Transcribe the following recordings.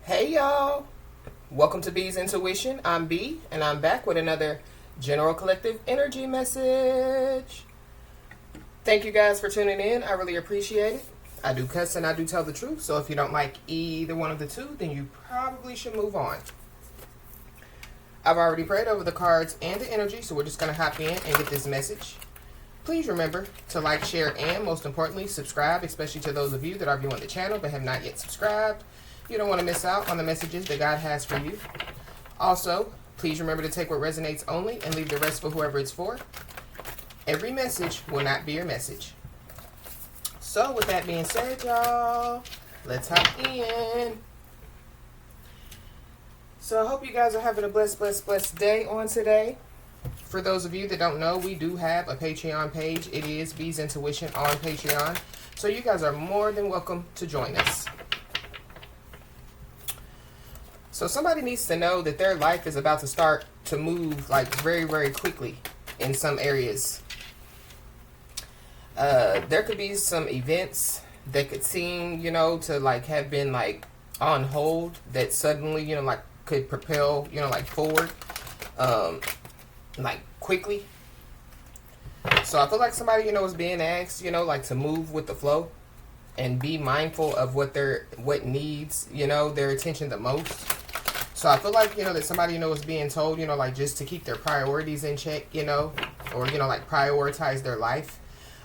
Hey y'all, welcome to B's Intuition. I'm B and I'm back with another general collective energy message. Thank you guys for tuning in. I really appreciate it. I do cuss and I do tell the truth, so if you don't like either one of the two, then you probably should move on. I've already prayed over the cards and the energy, so we're just going to hop in and get this message. Please remember to like, share, and most importantly, subscribe, especially to those of you that are viewing the channel but have not yet subscribed. You don't want to miss out on the messages that God has for you. Also, please remember to take what resonates only and leave the rest for whoever it's for. Every message will not be your message. So with that being said, y'all, let's hop in. So I hope you guys are having a blessed day on today. For those of you that don't know, we do have a Patreon page. It is B's Intuition on Patreon. So you guys are more than welcome to join us. So somebody needs to know that their life is about to start to move like very, very quickly in some areas. There could be some events that could seem, to like have been like on hold that suddenly, like could propel, like forward, like quickly. So I feel like somebody, is being asked, like to move with the flow and be mindful of what needs, their attention the most. So I feel like, that somebody, is being told, like just to keep their priorities in check, or, like prioritize their life.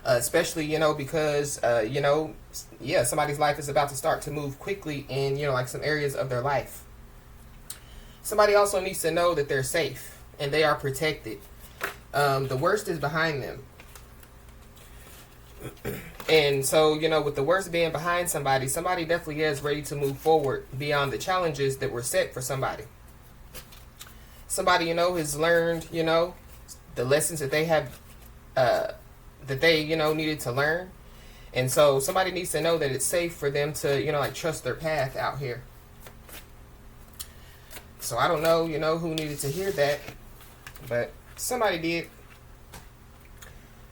Especially, because, somebody's life is about to start to move quickly in, like some areas of their life. Somebody also needs to know that they're safe and they are protected. The worst is behind them. And so, with the worst being behind somebody definitely is ready to move forward beyond the challenges that were set for somebody. Somebody, has learned, the lessons that they have, that they, needed to learn. And so somebody needs to know that it's safe for them to, like trust their path out here. So I don't know, who needed to hear that, but somebody did.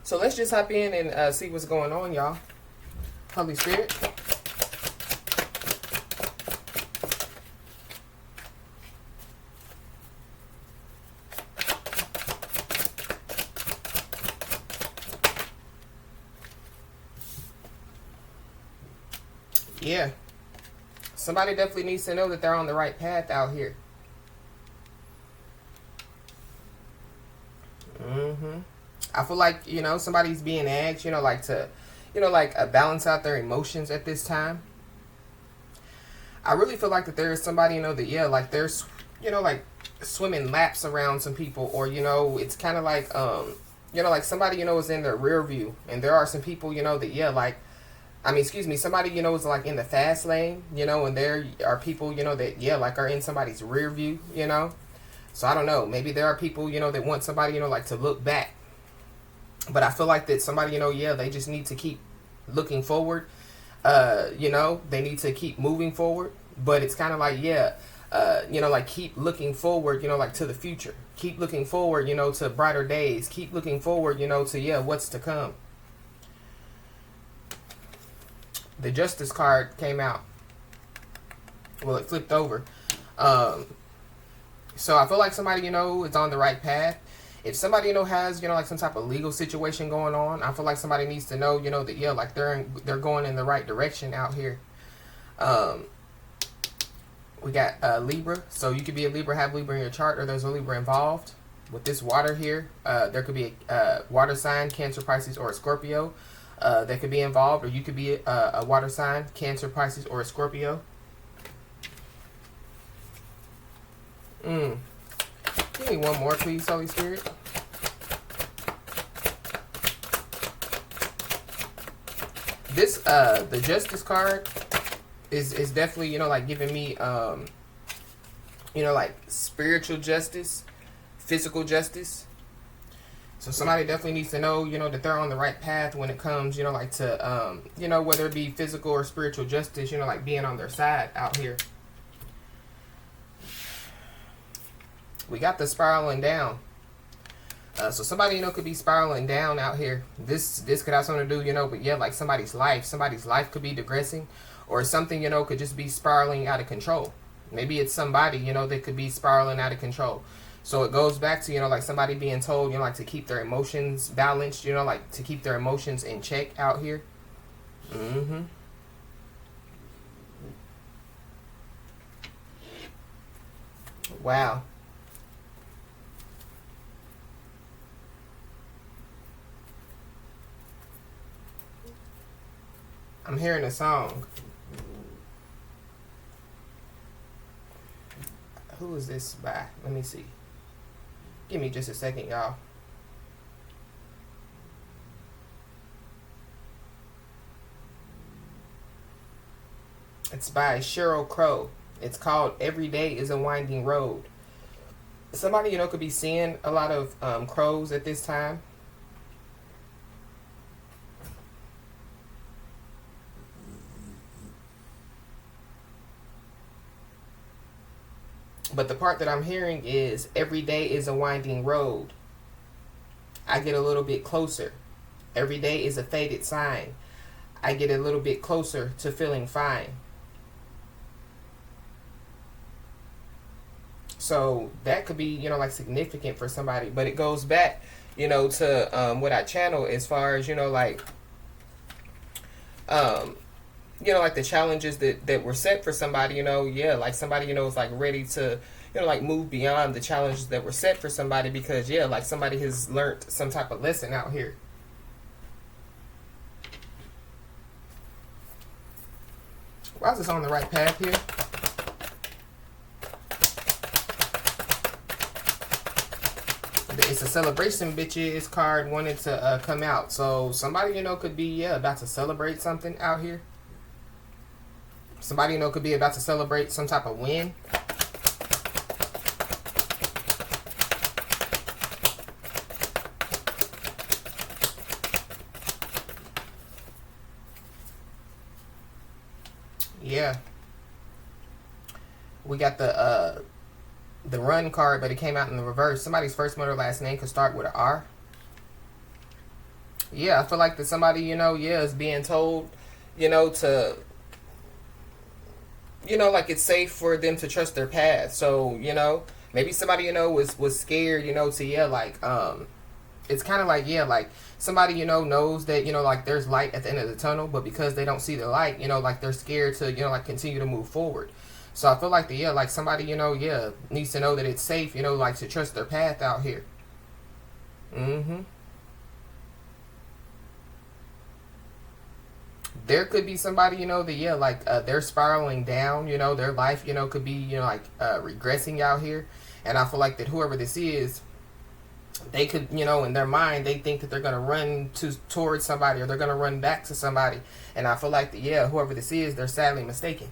So let's just hop in and see what's going on, y'all. Holy Spirit. Yeah. Somebody definitely needs to know that they're on the right path out here. I feel like, somebody's being asked, like to, balance out their emotions at this time. I really feel like that there is somebody, that, like there's, like swimming laps around some people, or, it's kind of like, like somebody, is in their rear view, and there are some people, that, somebody, is like in the fast lane, and there are people, that, like are in somebody's rear view, So I don't know, maybe there are people, that want somebody, like to look back. But I feel like that somebody, they just need to keep looking forward. They need to keep moving forward. But it's kind of like, like keep looking forward, like to the future. Keep looking forward, to brighter days. Keep looking forward, to, what's to come. The Justice card came out. Well, it flipped over. So I feel like somebody, is on the right path. If somebody, has, like some type of legal situation going on, I feel like somebody needs to know, that, like they're going in the right direction out here. We got Libra. So you could be a Libra, have Libra in your chart, or there's a Libra involved. With this water here, there could be a water sign, Cancer, Pisces, or a Scorpio that could be involved. Or you could be a water sign, Cancer, Pisces, or a Scorpio. Give me one more, please, Holy Spirit. This, the Justice card is definitely, like giving me, like spiritual justice, physical justice. So somebody definitely needs to know, that they're on the right path when it comes, like to, whether it be physical or spiritual justice, like being on their side out here. We got the spiraling down. So somebody, could be spiraling down out here. This could have something to do, but yeah, like somebody's life could be digressing, or something, could just be spiraling out of control. Maybe it's somebody, that could be spiraling out of control. So it goes back to, like somebody being told, like to keep their emotions balanced, like to keep their emotions in check out here. Mm-hmm. Wow. I'm hearing a song. Who is this by? Let me see. Give me just a second, y'all. It's by Sheryl Crow. It's called Every Day is a Winding Road. Somebody, could be seeing a lot of crows at this time. But the part that I'm hearing is every day is a winding road. I get a little bit closer. Every day is a faded sign. I get a little bit closer to feeling fine. So that could be, like significant for somebody. But it goes back, to what I channel as far as, um, like the challenges that were set for somebody, like somebody, is like ready to, like move beyond the challenges that were set for somebody because, like somebody has learned some type of lesson out here. Why is this on the right path here? It's a celebration, bitches card wanted to come out. So somebody, could be, about to celebrate something out here. Somebody, could be about to celebrate some type of win. Yeah. We got the run card, but it came out in the reverse. Somebody's first, middle, last name could start with an R. Yeah, I feel like that somebody, is being told, to, like it's safe for them to trust their path. So, maybe somebody, was scared, to, like, it's kind of like, like somebody, knows that, like there's light at the end of the tunnel, but because they don't see the light, like they're scared to, like continue to move forward. So I feel like like somebody, needs to know that it's safe, like to trust their path out here. Mm-hmm. There could be somebody, that, like, they're spiraling down, their life, could be, like, regressing out here. And I feel like that whoever this is, they could, in their mind, they think that they're going to run towards somebody or they're going to run back to somebody. And I feel like that, whoever this is, they're sadly mistaken.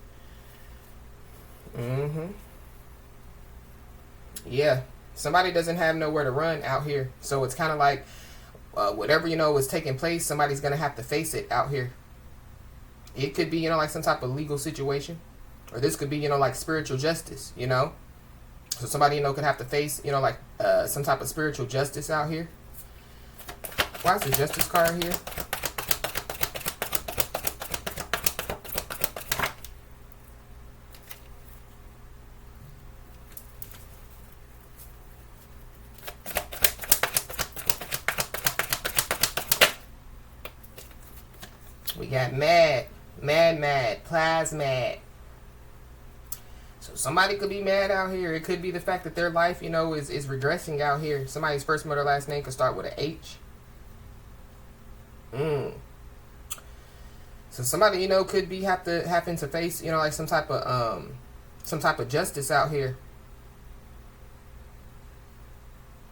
Mm-hmm. Yeah. Somebody doesn't have nowhere to run out here. So it's kind of like whatever, is taking place, somebody's going to have to face it out here. It could be, like some type of legal situation. Or this could be, like spiritual justice, So somebody, could have to face, like some type of spiritual justice out here. Why is the justice card here? We got mad, plasmad. So somebody could be mad out here. It could be the fact that their life, is regressing out here. Somebody's first, middle, last name could start with an H. So somebody, could be having to face, like some type of justice out here.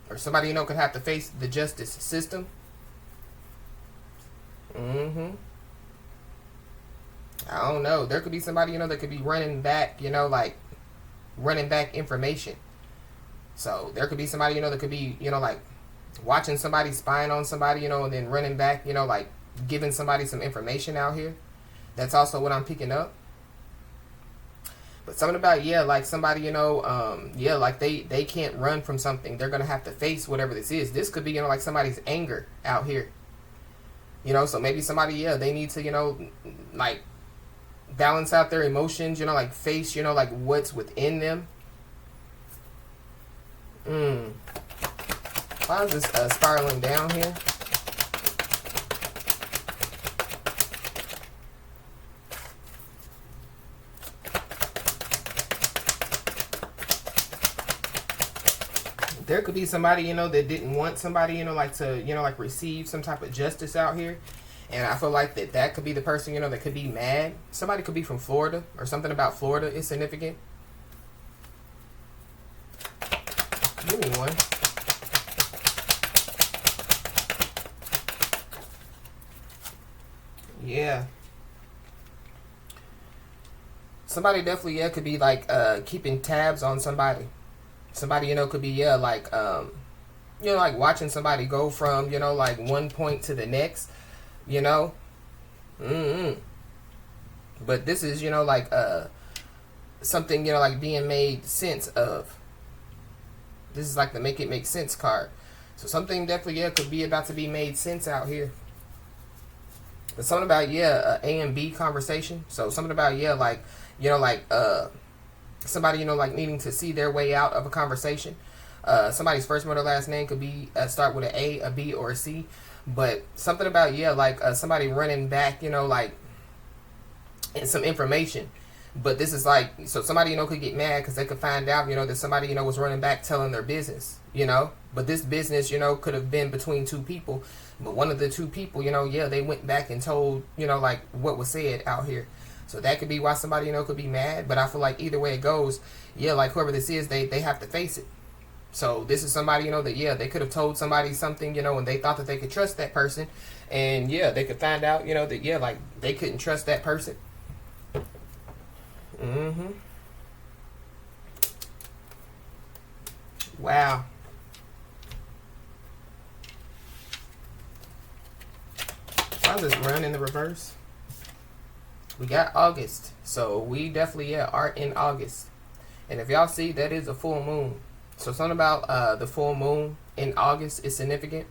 Or somebody, could have to face the justice system. Mm-hmm. I don't know. There could be somebody, that could be running back, like running back information. So there could be somebody, that could be, like watching somebody, spying on somebody, and then running back, like giving somebody some information out here. That's also what I'm picking up. But something about, like somebody, like they can't run from something. They're going to have to face whatever this is. This could be, like somebody's anger out here. So maybe somebody, they need to, like balance out their emotions, like face, like what's within them. Why is this spiraling down here? There could be somebody, that didn't want somebody, like to, like receive some type of justice out here. And I feel like that could be the person, that could be mad. Somebody could be from Florida, or something about Florida is significant. Give me one. Yeah. Somebody definitely, could be like keeping tabs on somebody. Somebody, could be, like, like watching somebody go from, like one point to the next, But this is, like, something, like being made sense of. This is like the make it make sense card. So something definitely, could be about to be made sense out here. But something about, A and B conversation. So something about, like, somebody, like needing to see their way out of a conversation. Somebody's first, middle, last name could be start with an A, a B, or a C. But something about, like somebody running back, like, and some information. But this is like, so somebody, could get mad because they could find out, that somebody, was running back telling their business, But this business, could have been between two people. But one of the two people, they went back and told, like what was said out here. So that could be why somebody, could be mad. But I feel like either way it goes, like whoever this is, they have to face it. So this is somebody, that, they could have told somebody something, and they thought that they could trust that person. And, they could find out, that, like they couldn't trust that person. Wow. Why does this run in the reverse? We got August. So we definitely are in August. And if y'all see, that is a full moon. So something about the full moon in August is significant.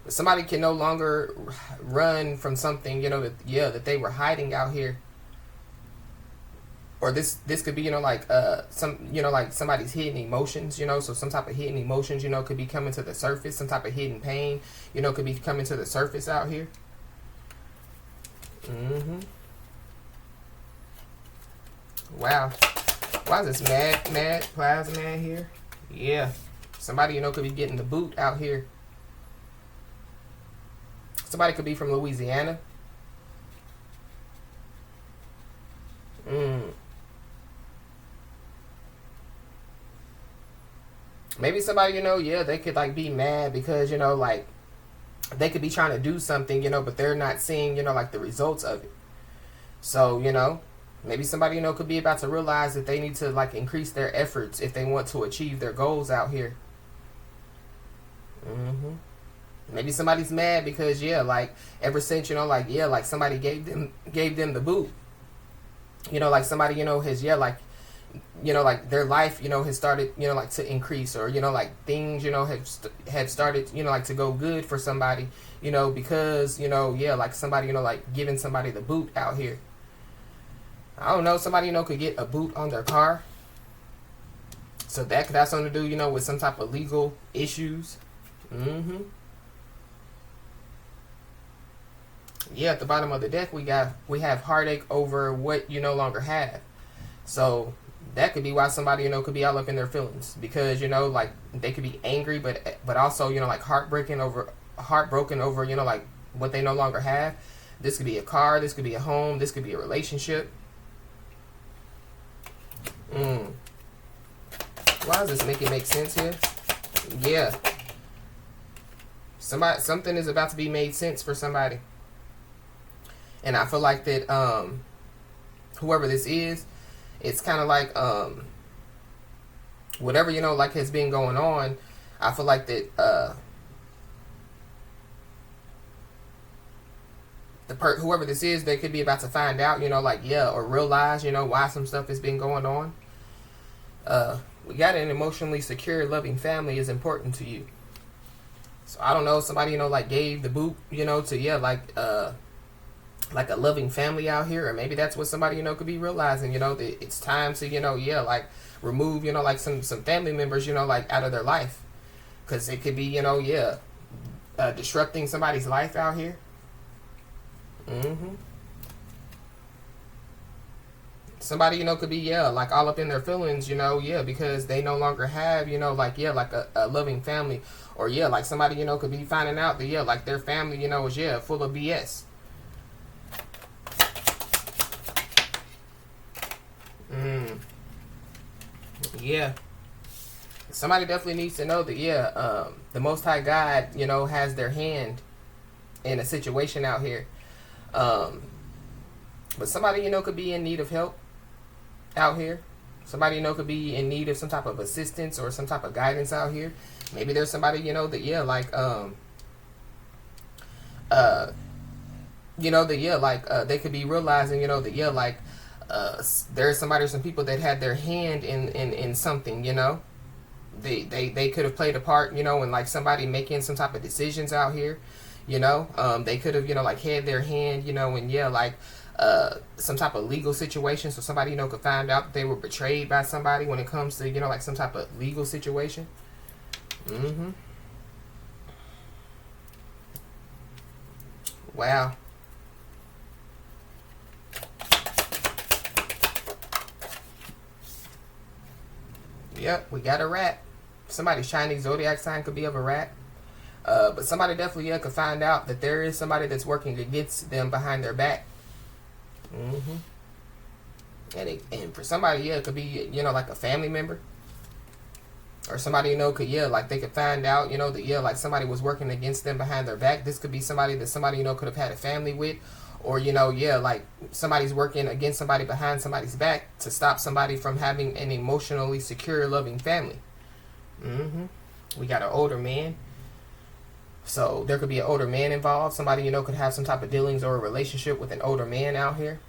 But somebody can no longer run from something, that they were hiding out here. Or this could be, like like somebody's hidden emotions, so some type of hidden emotions, could be coming to the surface. Some type of hidden pain, could be coming to the surface out here. Wow. Why is this mad plasma man here? Yeah. Somebody, could be getting the boot out here. Somebody could be from Louisiana. Maybe somebody, they could like be mad because, like they could be trying to do something, but they're not seeing, like the results of it. So, maybe somebody, could be about to realize that they need to like increase their efforts if they want to achieve their goals out here. Maybe somebody's mad because, like ever since, like somebody gave them the boot. Like somebody, has, like, like their life, has started, like to increase, or, like things, have started, like to go good for somebody, because, like somebody, like giving somebody the boot out here. I don't know, somebody, could get a boot on their car. So that could have something to do, with some type of legal issues. At the bottom of the deck, we have heartache over what you no longer have. So that could be why somebody, could be all up in their feelings, because, like they could be angry, but also, like heartbroken over, like what they no longer have. This could be a car, this could be a home, this could be a relationship. Why does this make it make sense here? Yeah. Something is about to be made sense for somebody. And I feel like that whoever this is, it's kind of like whatever, like has been going on. I feel like that whoever this is, they could be about to find out, or realize, why some stuff has been going on. We got an emotionally secure, loving family is important to you. So I don't know, somebody, like gave the boot, to, like a loving family out here, or maybe that's what somebody, could be realizing, that it's time to, like remove, like some family members, like out of their life, because it could be, disrupting somebody's life out here. Somebody, could be, like all up in their feelings, because they no longer have, like, like a loving family, or like somebody, could be finding out that, like their family, is, full of BS. Yeah. Somebody definitely needs to know that, the Most High God, has their hand in a situation out here. But somebody, could be in need of help out here. Somebody, could be in need of some type of assistance or some type of guidance out here. Maybe there's somebody, that, like, they could be realizing, that, like, there's somebody or some people that had their hand in something, They could have played a part, in like somebody making some type of decisions out here, They could have, like had their hand, in, like, some type of legal situation. So somebody, could find out that they were betrayed by somebody when it comes to, like some type of legal situation. Wow. Yep, we got a rat. Somebody's Chinese zodiac sign could be of a rat. But somebody definitely, could find out that there is somebody that's working against them behind their back. And for somebody, it could be, like a family member. Or somebody, could, like they could find out, that, like somebody was working against them behind their back. This could be somebody that somebody, could have had a family with. Or, like somebody's working against somebody behind somebody's back to stop somebody from having an emotionally secure, loving family. We got an older man. So there could be an older man involved. Somebody, could have some type of dealings or a relationship with an older man out here.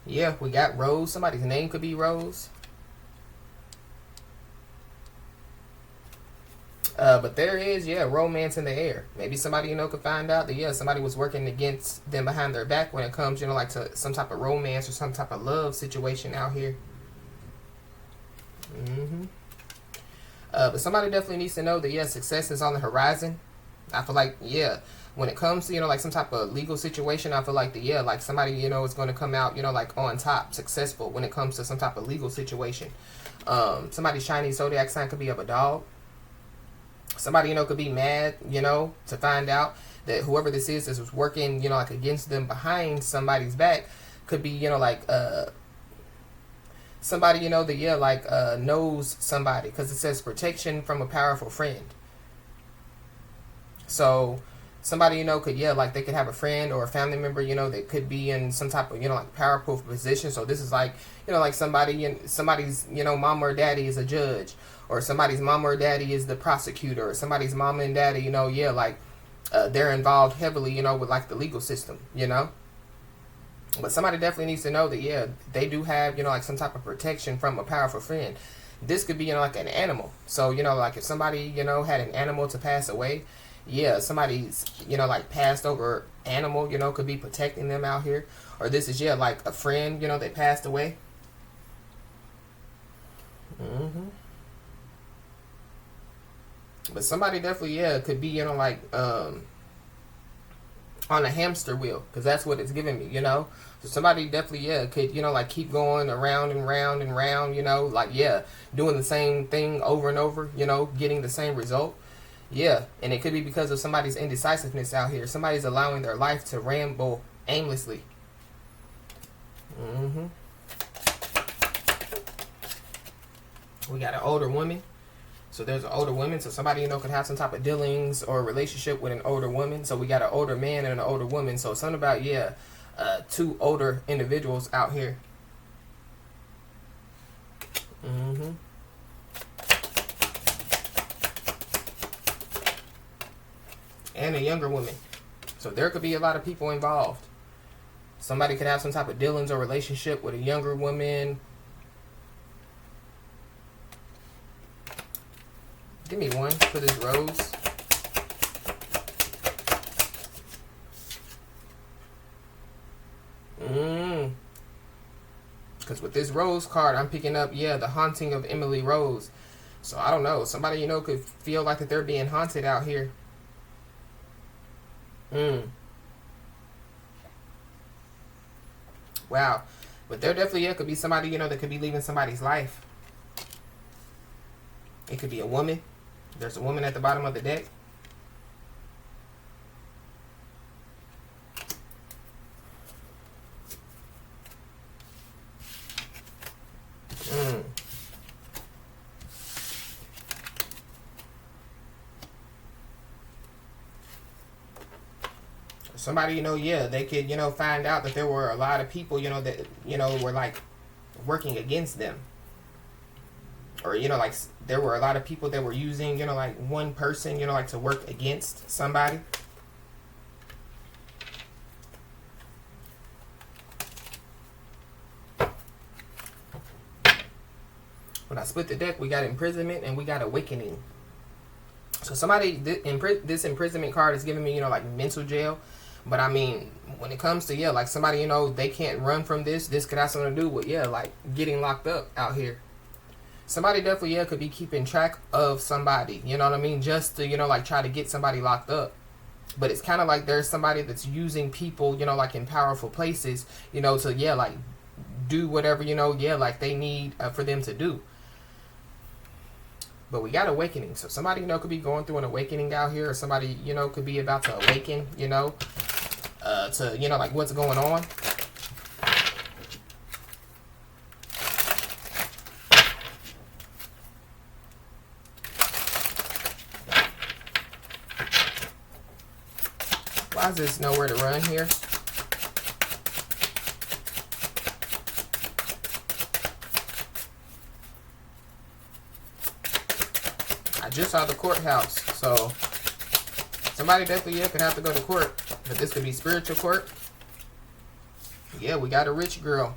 Yeah, we got Rose. Somebody's name could be Rose. But there is, romance in the air. Maybe somebody, could find out that, somebody was working against them behind their back when it comes, like to some type of romance or some type of love situation out here. But somebody definitely needs to know that, success is on the horizon. I feel like, when it comes to, like some type of legal situation, I feel like that, like somebody, is going to come out, like on top, successful when it comes to some type of legal situation. Somebody's Chinese zodiac sign could be of a dog. Somebody, could be mad, to find out that whoever this is was working, like against them behind somebody's back. Could be, like, somebody, that, like, knows somebody. Because it says protection from a powerful friend. So, somebody, could, like, they could have a friend or a family member, that could be in some type of, like, powerful position. So, this is like, like somebody's, mom or daddy is a judge. Or somebody's mom or daddy is the prosecutor. Or somebody's mom and daddy, like, they're involved heavily, with, like, the legal system, But somebody definitely needs to know that, they do have, like, some type of protection from a powerful friend. This could be, like, an animal. So, like, if somebody, had an animal to pass away, somebody's, like, passed over animal, could be protecting them out here. Or this is, like, a friend, that passed away. But somebody definitely, could be, like, on a hamster wheel. Because that's what it's giving me, So somebody definitely, could, like, keep going around and round and round, like, doing the same thing over and over, getting the same result. And it could be because of somebody's indecisiveness out here. Somebody's allowing their life to ramble aimlessly. We got an older woman. So there's an older woman. So somebody, could have some type of dealings or relationship with an older woman. So we got an older man and an older woman. So something about, two older individuals out here. And a younger woman. So there could be a lot of people involved. Somebody could have some type of dealings or relationship with a younger woman. Give me one for this rose. Because with this rose card, I'm picking up, yeah, the haunting of Emily Rose. So I don't know. Somebody, could feel like that they're being haunted out here. Wow. But there definitely, yeah, could be somebody, that could be leaving somebody's life. It could be a woman. There's a woman at the bottom of the deck. Somebody, yeah, they could, find out that there were a lot of people, that, were like working against them. Or, like there were a lot of people that were using, like one person, like to work against somebody. When I split the deck, we got imprisonment and we got awakening. So somebody, this imprisonment card is giving me, like mental jail. But I mean, when it comes to, yeah, like somebody, they can't run from this. This could have something to do with, yeah, like getting locked up out here. Somebody definitely, yeah, could be keeping track of somebody, you know what I mean? Just to, like try to get somebody locked up. But it's kind of like there's somebody that's using people, like in powerful places, to, yeah, like do whatever, yeah, like they need for them to do. But we got awakening. So somebody, could be going through an awakening out here. Or somebody, could be about to awaken, to, like what's going on. Why is this nowhere to run here? I just saw the courthouse, so somebody definitely, yeah, could have to go to court. But this could be spiritual court. Yeah, we got a rich girl.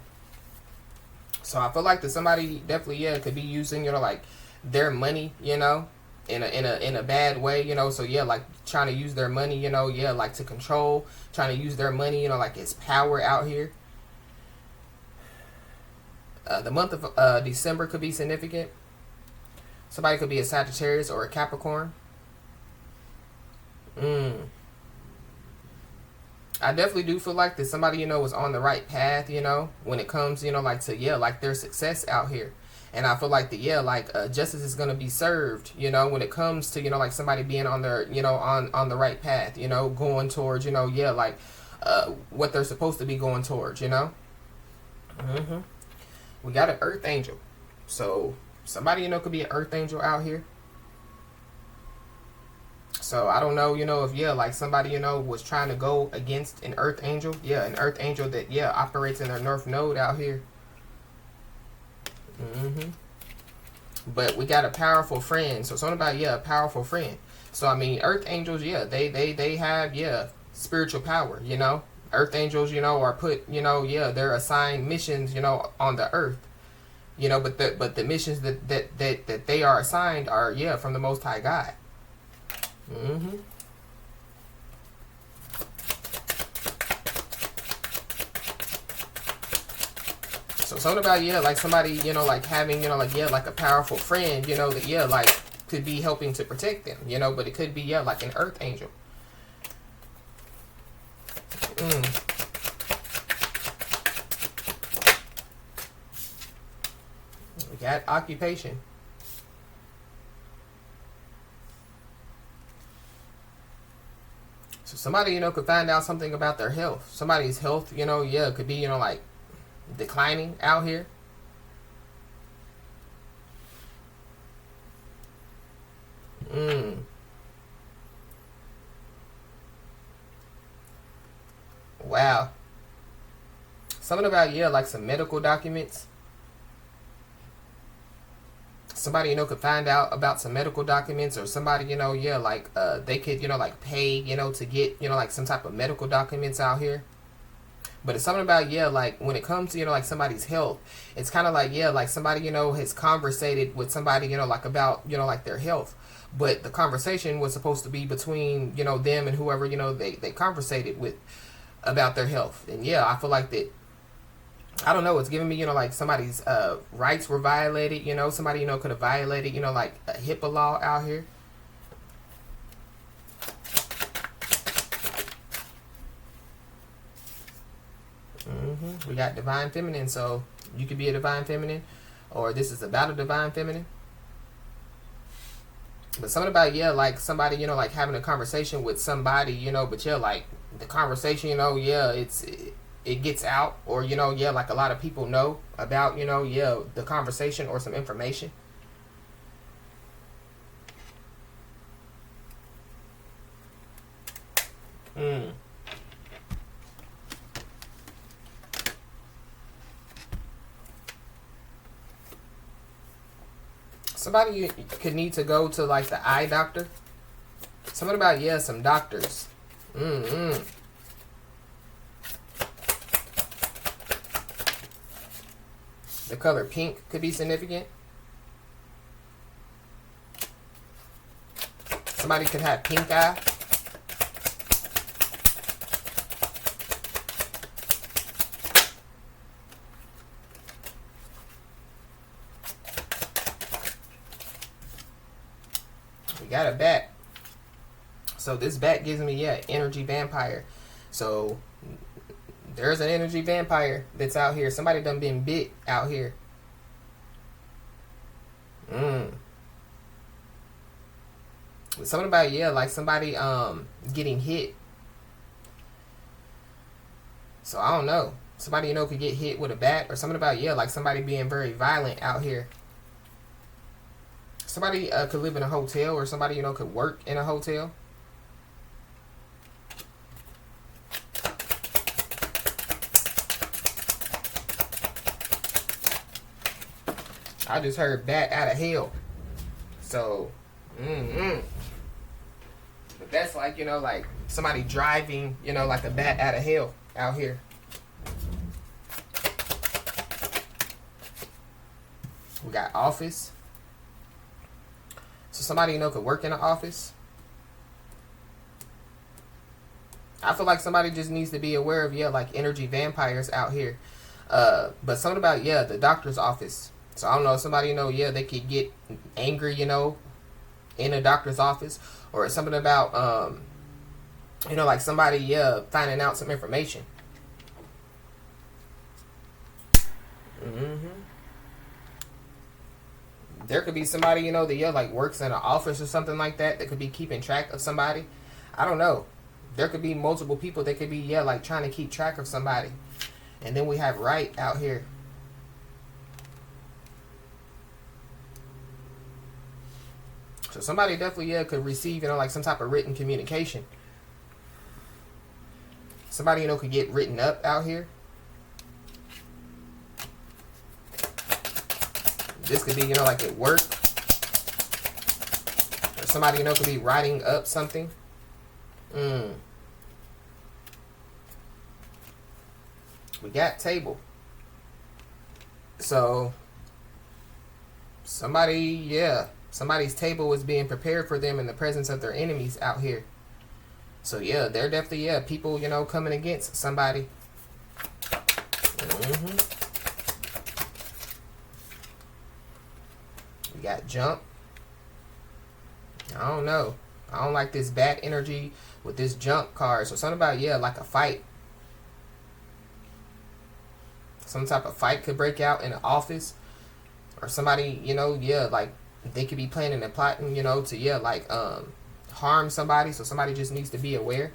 So I feel like that somebody definitely, yeah, could be using, like their money, in a bad way, So yeah, like trying to use their money, yeah, like to control, trying to use their money, like it's power out here. The month of December could be significant. Somebody could be a Sagittarius or a Capricorn. I definitely do feel like that somebody, is on the right path, when it comes, like to, yeah, like their success out here. And I feel like that, yeah, like justice is going to be served, when it comes to, like somebody being on their, on the right path, going towards, yeah, like what they're supposed to be going towards, We got an earth angel. So somebody, could be an earth angel out here. So I don't know, if, yeah, like somebody, was trying to go against an earth angel. Yeah, an earth angel that, yeah, operates in their north node out here. But we got a powerful friend. So something about, yeah, a powerful friend. So I mean, earth angels, yeah, they have, yeah, spiritual power, Earth angels, are put, yeah, they're assigned missions, on the earth. But the missions that they are assigned are, yeah, from the Most High God. So something about, yeah, like somebody, like having, like, yeah, like a powerful friend, that, yeah, like could be helping to protect them, but it could be, yeah, like an earth angel. We got occupation. So somebody, could find out something about their health. Somebody's health, yeah, could be, like declining out here. Wow. Something about, yeah, like some medical documents. Somebody, could find out about some medical documents, or somebody, yeah, like they could, like pay, to get, like some type of medical documents out here. But it's something about, yeah, like when it comes to, like somebody's health, it's kind of like, yeah, like somebody, has conversated with somebody, like about, like their health. but the conversation was supposed to be between, them and whoever, they conversated with about their health. And yeah, I feel like that, I don't know, it's giving me, like somebody's rights were violated, somebody, could have violated, like a HIPAA law out here. We got divine feminine, so you could be a divine feminine, or this is about a divine feminine. But something about, like somebody, like having a conversation with somebody, but like the conversation, it gets out, or, like a lot of people know about, the conversation or some information. Somebody could need to go to like the eye doctor. Something about, some doctors. The color pink could be significant. Somebody could have pink eye. We got a bat. So this bat gives me, energy vampire. So there's an energy vampire that's out here. Somebody done been bit out here. Something about, like somebody getting hit. So I don't know. Somebody, could get hit with a bat, or something about, like somebody being very violent out here. Somebody could live in a hotel, or somebody, could work in a hotel. I just heard bat out of hell. So, but that's like, like somebody driving, like a bat out of hell out here. We got office. So somebody, could work in an office. I feel like somebody just needs to be aware of, like energy vampires out here. But something about, the doctor's office. So I don't know, somebody, they could get angry, in a doctor's office. Or something about, like somebody, finding out some information. There could be somebody, that, like works in an office or something like that could be keeping track of somebody. I don't know. There could be multiple people that could be, like trying to keep track of somebody. And then we have right out here. So somebody definitely, could receive, like some type of written communication. Somebody, could get written up out here. This could be, like at work. Or somebody, could be writing up something. We got table. So somebody's table is being prepared for them in the presence of their enemies out here. So they're definitely, people, coming against somebody. We got jump. I don't know. I don't like this bat energy with this jump card. So something about, like a fight. Some type of fight could break out in an office. Or somebody, like they could be planning and plotting, to, like, harm somebody. So somebody just needs to be aware.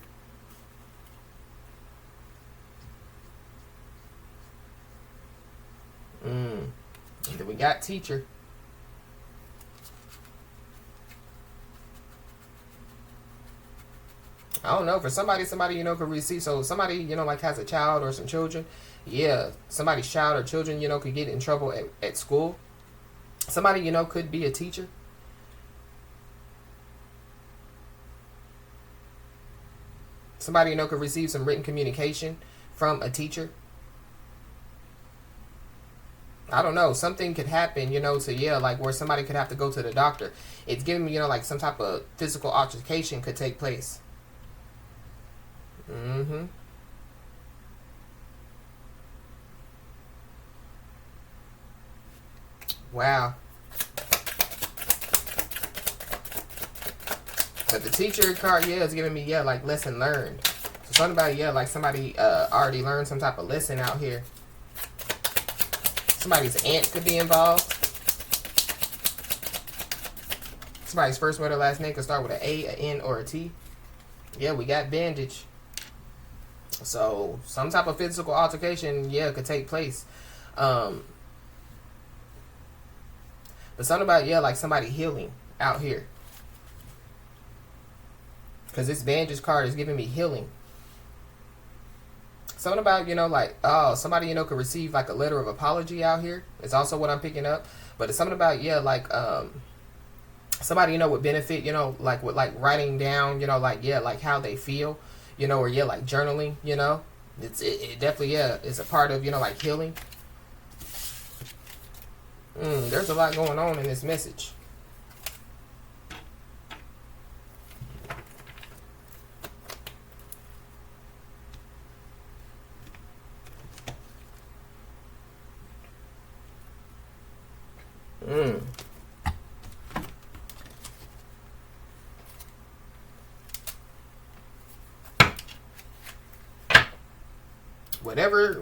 And then we got teacher. I don't know, for somebody, could receive, so somebody, like has a child or some children. Somebody's child or children, could get in trouble at school. Somebody, could be a teacher. Somebody, could receive some written communication from a teacher. I don't know, something could happen, you know, so yeah, like where somebody could have to go to the doctor. It's giving me, you know, like some type of physical altercation could take place. Mm-hmm. Wow. But the teacher card, yeah, is giving me, yeah, like lesson learned. So something about, yeah, like somebody already learned some type of lesson out here. Somebody's aunt could be involved. Somebody's first word or last name could start with an A, an N, or a T. Yeah, we got bandage. So some type of physical altercation, yeah, could take place. But something about, yeah, like somebody healing out here. Because this bandage card is giving me healing. Something about, you know, like, oh, somebody, you know, could receive like a letter of apology out here. It's also what I'm picking up. But it's something about, yeah, like, somebody, you know, would benefit, you know, like with like writing down, you know, like, yeah, like how they feel, you know, or yeah, like journaling, you know. It definitely, yeah, is a part of, you know, like healing. There's a lot going on in this message.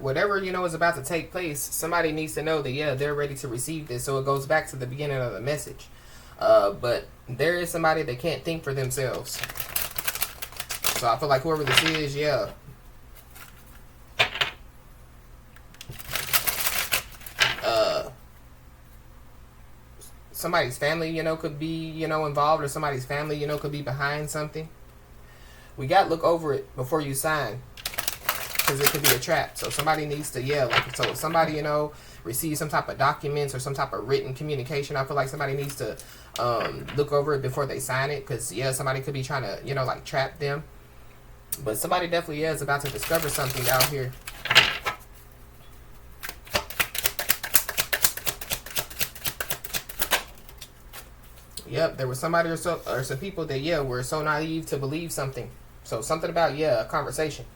Whatever, you know, is about to take place, somebody needs to know that, yeah, they're ready to receive this. So it goes back to the beginning of the message. But there is somebody that can't think for themselves. So I feel like whoever this is, yeah. Somebody's family, you know, could be, you know, involved, or somebody's family, you know, could be behind something. We got to look over it before you sign, because it could be a trap. So somebody needs to, yeah, like, so if somebody, you know, receives some type of documents or some type of written communication, I feel like somebody needs to look over it before they sign it, because, yeah, somebody could be trying to, you know, like trap them. But somebody definitely, yeah, is about to discover something out here. Yep, there was somebody or some people that, yeah, were so naive to believe something. So something about, yeah, a conversation.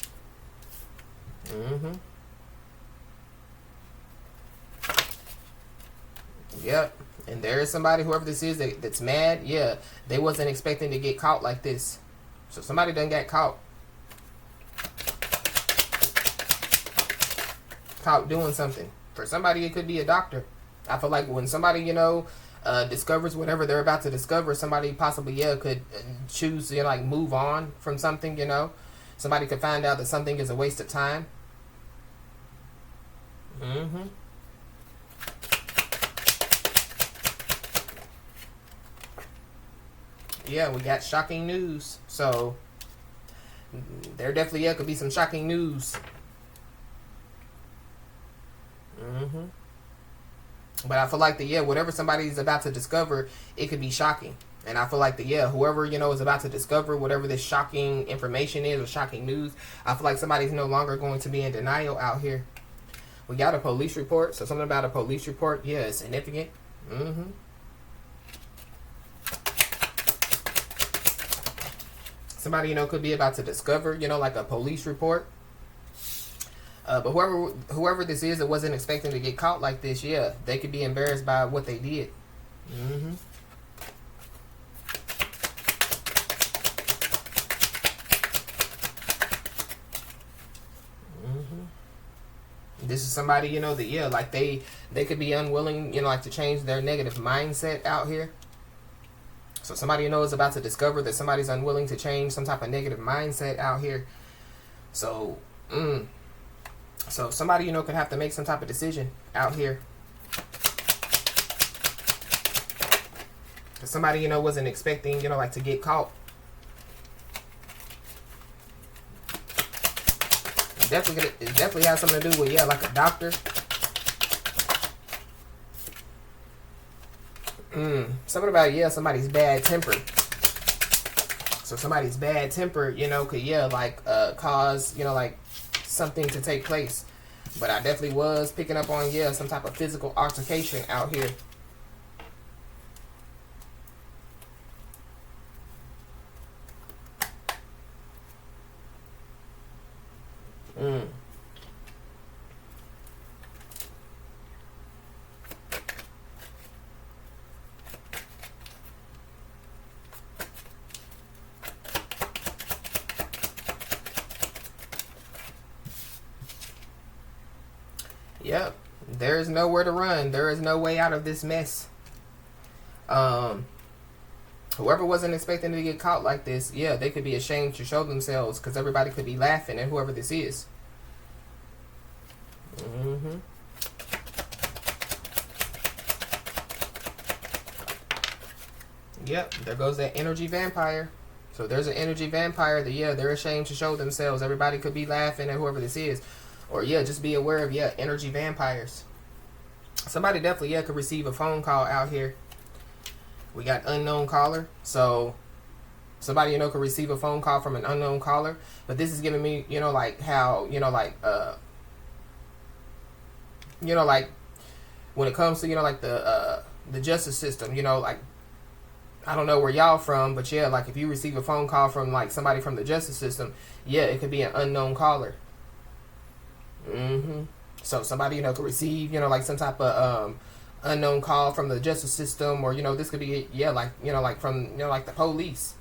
Yep. And there is somebody, whoever this is, that's mad. Yeah, they wasn't expecting to get caught like this. So somebody done got caught. Caught doing something. For somebody, it could be a doctor. I feel like when somebody, you know, discovers whatever they're about to discover, somebody possibly, yeah, could choose to, you know, like move on from something, you know. Somebody could find out that something is a waste of time. Yeah, we got shocking news. So there definitely, yeah, could be some shocking news. But I feel like that, yeah, whatever somebody's about to discover, it could be shocking. And I feel like that, yeah, whoever, you know, is about to discover whatever this shocking information is or shocking news, I feel like somebody's no longer going to be in denial out here. We got a police report. So something about a police report, yeah, it's significant. Somebody, you know, could be about to discover, you know, like a police report. But whoever this is that wasn't expecting to get caught like this, yeah, they could be embarrassed by what they did. This is somebody, you know, that, yeah, like they could be unwilling, you know, like to change their negative mindset out here. So somebody, you know, is about to discover that somebody's unwilling to change some type of negative mindset out here. So, so somebody, you know, could have to make some type of decision out here. Somebody, you know, wasn't expecting, you know, like to get caught. It definitely has something to do with, yeah, like a doctor. Something about, yeah, somebody's bad temper. So somebody's bad temper, you know, could, yeah, like cause, you know, like something to take place. But I definitely was picking up on, yeah, some type of physical altercation out here. Mm. Yep. There is nowhere to run. There is no way out of this mess. Whoever wasn't expecting to get caught like this, yeah, they could be ashamed to show themselves because everybody could be laughing at whoever this is. Mm-hmm. Yep, there goes that energy vampire. So there's an energy vampire that, yeah, they're ashamed to show themselves. Everybody could be laughing at whoever this is. Or, yeah, just be aware of, yeah, energy vampires. Somebody definitely, yeah, could receive a phone call out here. We got unknown caller. So somebody, you know, could receive a phone call from an unknown caller. But this is giving me, you know, like how, you know, like when it comes to, you know, like the justice system, you know, like, I don't know where y'all from, but yeah, like if you receive a phone call from like somebody from the justice system, yeah, it could be an unknown caller. Mm-hmm. So somebody, you know, could receive, you know, like some type of unknown call from the justice system, or, you know, this could be, yeah, like, you know, like from, you know, like the police,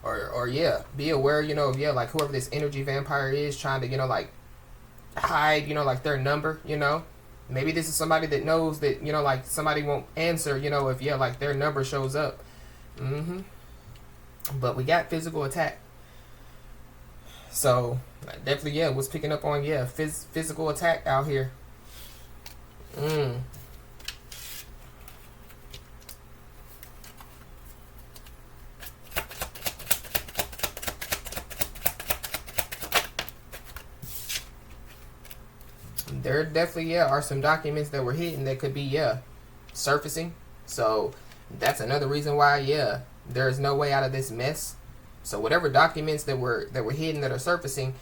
or yeah, be aware, you know, yeah, like whoever this energy vampire is trying to, you know, like hide, you know, like their number, you know. Maybe this is somebody that knows that, you know, like somebody won't answer, you know, if, yeah, like their number shows up. Mm-hmm. But we got physical attack. So definitely, yeah, was picking up on, yeah, physical attack out here. Mm. There definitely, yeah, are some documents that were hidden that could be, yeah, surfacing. So that's another reason why, yeah, there is no way out of this mess. So whatever documents that were hidden that are surfacing,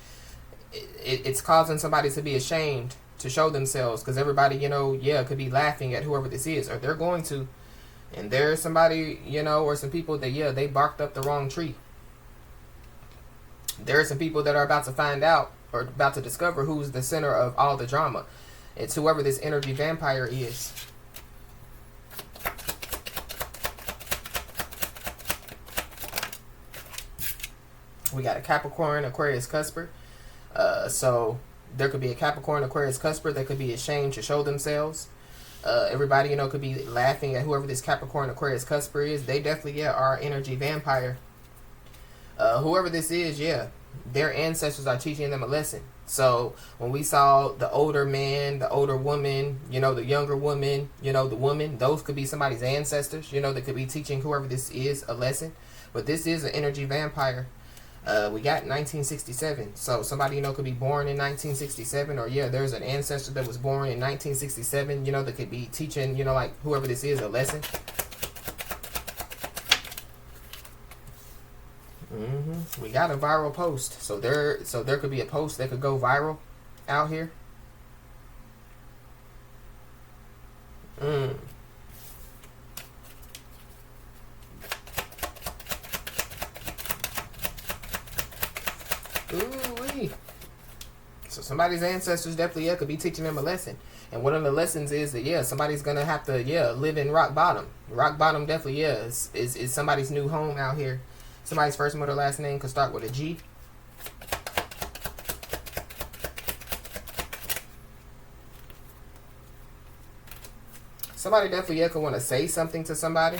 it's causing somebody to be ashamed to show themselves, because everybody, you know, yeah, could be laughing at whoever this is, or they're going to. And there's somebody, you know, or some people that, yeah, they barked up the wrong tree. There are some people that are about to find out or about to discover who's the center of all the drama. It's whoever this energy vampire is. We got a Capricorn, Aquarius, Cusper. So there could be a Capricorn, Aquarius, Cusper that could be ashamed to show themselves. Everybody, you know, could be laughing at whoever this Capricorn, Aquarius, Cusper is. They definitely, yeah, are energy vampire. Whoever this is, yeah, their ancestors are teaching them a lesson. So when we saw the older man, the older woman, you know, the younger woman, you know, the woman, those could be somebody's ancestors, you know, that could be teaching whoever this is a lesson. But this is an energy vampire. We got 1967. So somebody, you know, could be born in 1967, or yeah, there's an ancestor that was born in 1967, you know, that could be teaching, you know, like whoever this is a lesson. Mm-hmm. We got a viral post. So there could be a post that could go viral out here. Mm. Ooh-wee. So somebody's ancestors definitely, yeah, could be teaching them a lesson. And one of the lessons is that, yeah, somebody's gonna have to, yeah, live in rock bottom. Rock bottom definitely, yeah, is somebody's new home out here. Somebody's first, middle, last name could start with a G. Somebody definitely, yeah, could want to say something to somebody.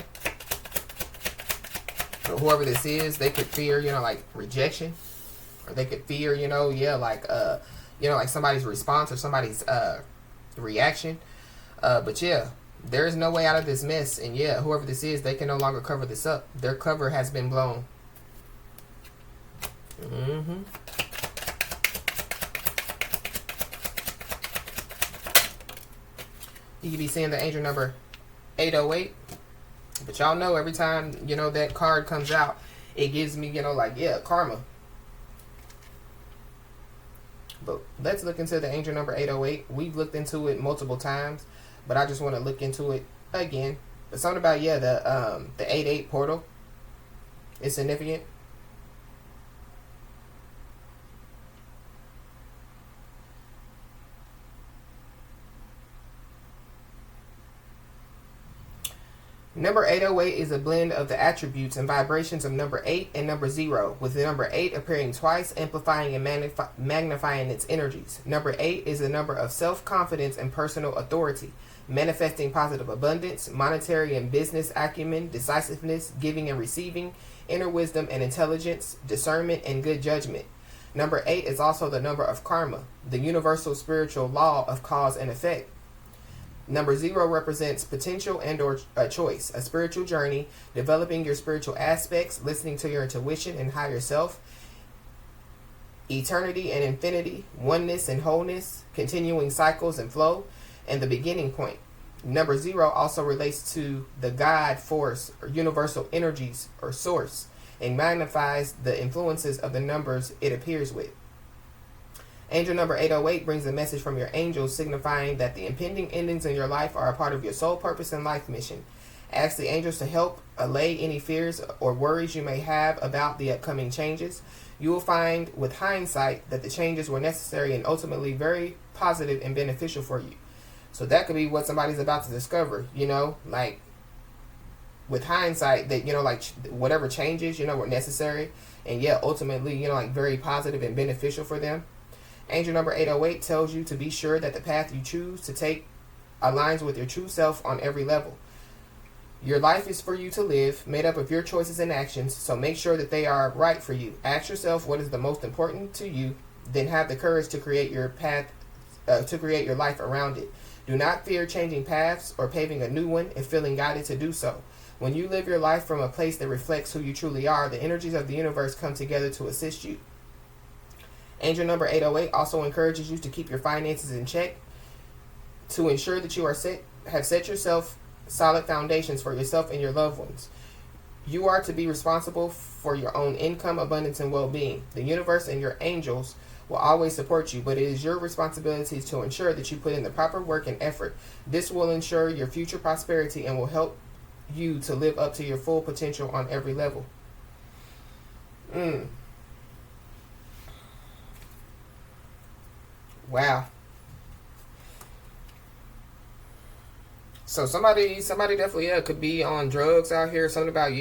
But whoever this is, they could fear, you know, like rejection. Or they could fear, you know, yeah, like, you know, like somebody's response or somebody's reaction. But yeah, there is no way out of this mess. And yeah, whoever this is, they can no longer cover this up. Their cover has been blown. Mm-hmm. You could be seeing the angel number 808. But y'all know every time, you know, that card comes out, it gives me, you know, like, yeah, karma. But let's look into the angel number 808. We've looked into it multiple times, but I just want to look into it again. But something about, yeah, the 8-8 portal is significant. Number 808 is a blend of the attributes and vibrations of number 8 and number 0, with the number 8 appearing twice, amplifying and magnifying its energies. Number 8 is a number of self-confidence and personal authority, manifesting positive abundance, monetary and business acumen, decisiveness, giving and receiving, inner wisdom and intelligence, discernment and good judgment. Number 8 is also the number of karma, the universal spiritual law of cause and effect. Number 0 represents potential and or a choice, a spiritual journey, developing your spiritual aspects, listening to your intuition and higher self, eternity and infinity, oneness and wholeness, continuing cycles and flow, and the beginning point. Number 0 also relates to the God force or universal energies or source, and magnifies the influences of the numbers it appears with. Angel number 808 brings a message from your angels signifying that the impending endings in your life are a part of your soul purpose and life mission. Ask the angels to help allay any fears or worries you may have about the upcoming changes. You will find with hindsight that the changes were necessary and ultimately very positive and beneficial for you. So that could be what somebody's about to discover, like with hindsight that, like whatever changes, were necessary and ultimately, like very positive and beneficial for them. Angel number 808 tells you to be sure that the path you choose to take aligns with your true self on every level. Your life is for you to live, made up of your choices and actions, so make sure that they are right for you. Ask yourself what is the most important to you, then have the courage to create your path, to create your life around it. Do not fear changing paths or paving a new one if feeling guided to do so. When you live your life from a place that reflects who you truly are, the energies of the universe come together to assist you. Angel number 808 also encourages you to keep your finances in check to ensure that you have set yourself solid foundations for yourself and your loved ones. You are to be responsible for your own income, abundance, and well-being. The universe and your angels will always support you, but it is your responsibility to ensure that you put in the proper work and effort. This will ensure your future prosperity and will help you to live up to your full potential on every level. Wow. So somebody definitely could be on drugs out here. Something about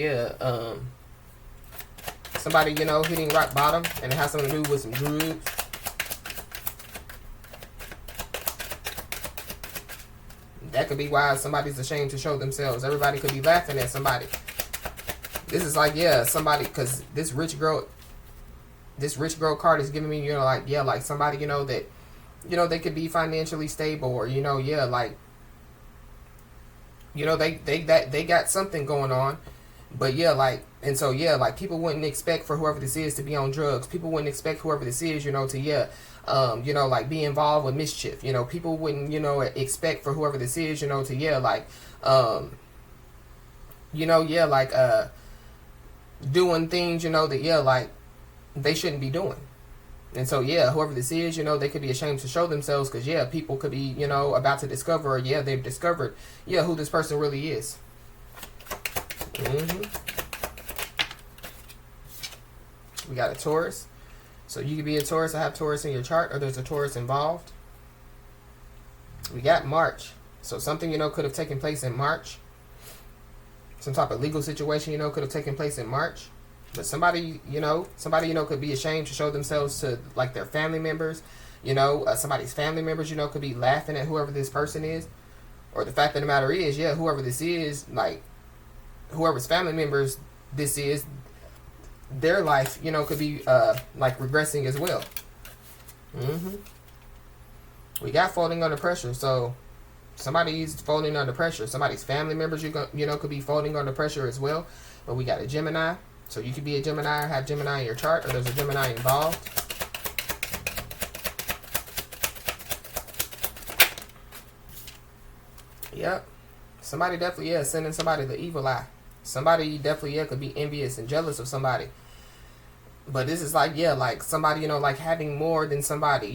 somebody hitting rock bottom, and it has something to do with some drugs. That could be why somebody's ashamed to show themselves. Everybody could be laughing at somebody. This is like somebody, because this rich girl card is giving me like somebody that they could be financially stable, or they got something going on, but people wouldn't expect for whoever this is to be on drugs. People wouldn't expect whoever this is to be involved with mischief. People wouldn't expect for whoever this is to doing things that they shouldn't be doing. And so, whoever this is, they could be ashamed to show themselves because, people could be, about to discover, or, they've discovered, who this person really is. We got a Taurus. So you could be a Taurus or have Taurus in your chart, or there's a Taurus involved. We got March. So something, could have taken place in March. Some type of legal situation, could have taken place in March. But somebody, could be ashamed to show themselves to, like, their family members. Somebody's family members, could be laughing at whoever this person is. Or the fact of the matter is, whoever this is, like, whoever's family members this is, their life, could be, regressing as well. We got folding under pressure. So somebody's folding under pressure. Somebody's family members, could be folding under pressure as well. But we got a Gemini. So you could be a Gemini or have Gemini in your chart, or there's a Gemini involved. Yep. Somebody definitely, sending somebody the evil eye. Somebody definitely, could be envious and jealous of somebody. But this is like, yeah, like somebody, like having more than somebody,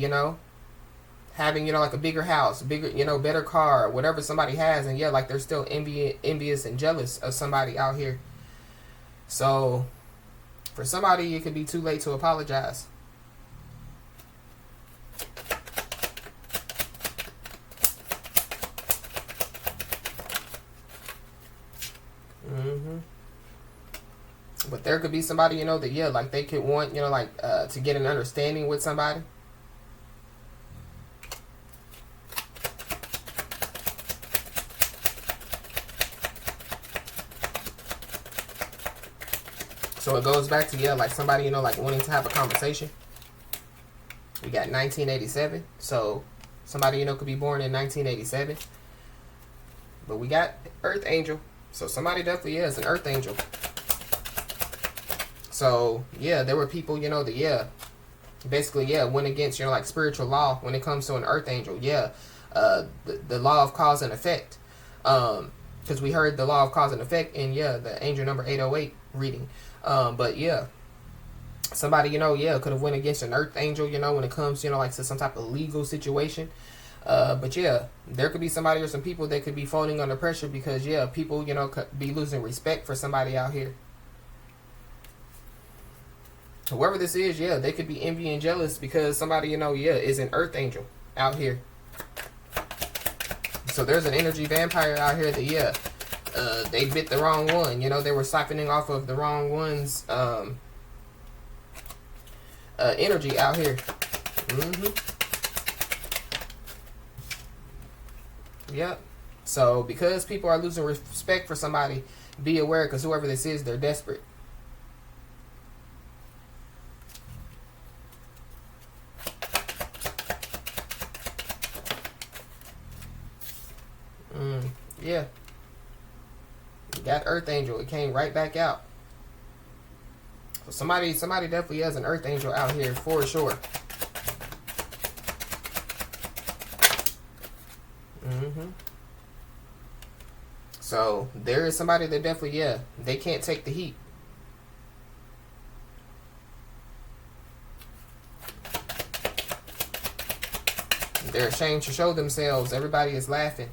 having, like a bigger house, bigger, better car, whatever somebody has. And yeah, like they're still envious and jealous of somebody out here. So for somebody, it could be too late to apologize. hmm But there could be somebody, that, yeah, like they could want, like to get an understanding with somebody. So it goes back to, yeah, like somebody, like wanting to have a conversation. We got 1987. So somebody, could be born in 1987. But we got Earth Angel. So somebody definitely is an Earth Angel. So, yeah, there were people, that, yeah, basically, yeah, went against, like spiritual law when it comes to an Earth Angel. Yeah, the law of cause and effect. Because we heard the law of cause and effect in, yeah, the angel number 808 reading. But, yeah, somebody, yeah, could have went against an Earth Angel, when it comes, like to some type of legal situation. But, yeah, there could be somebody or some people that could be folding under pressure because, yeah, people, could be losing respect for somebody out here. Whoever this is, yeah, they could be envy and jealous because somebody, yeah, is an Earth Angel out here. So there's an energy vampire out here that, yeah, they bit the wrong one. They were siphoning off of the wrong one's energy out here. Yep. So because people are losing respect for somebody, be aware because whoever this is, they're desperate. Yeah. You got Earth Angel. It came right back out. So somebody definitely has an Earth Angel out here for sure. So there is somebody that definitely, yeah, they can't take the heat. They're ashamed to show themselves. Everybody is laughing.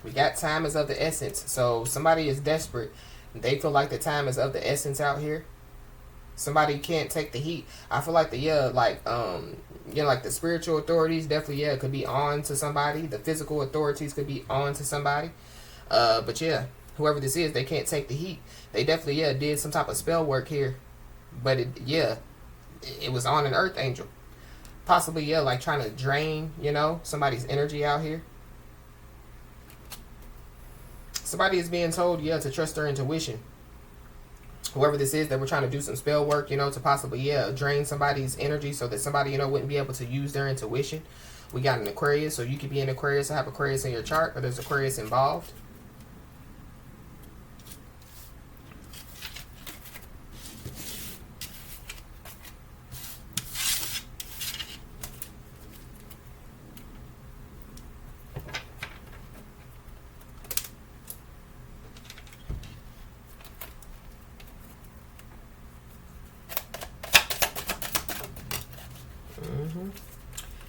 We got time is of the essence. So somebody is desperate. They feel like the time is of the essence out here. Somebody can't take the heat. I feel like like the spiritual authorities definitely, yeah, could be on to somebody. The physical authorities could be on to somebody. But yeah, whoever this is, they can't take the heat. They definitely, yeah, did some type of spell work here. But it was on an Earth Angel. Possibly, yeah, like trying to drain, somebody's energy out here. Somebody is being told, yeah, to trust their intuition. Whoever this is, that we're trying to do some spell work, to possibly, yeah, drain somebody's energy so that somebody, wouldn't be able to use their intuition. We got an Aquarius, so you could be an Aquarius or have Aquarius in your chart, or there's Aquarius involved.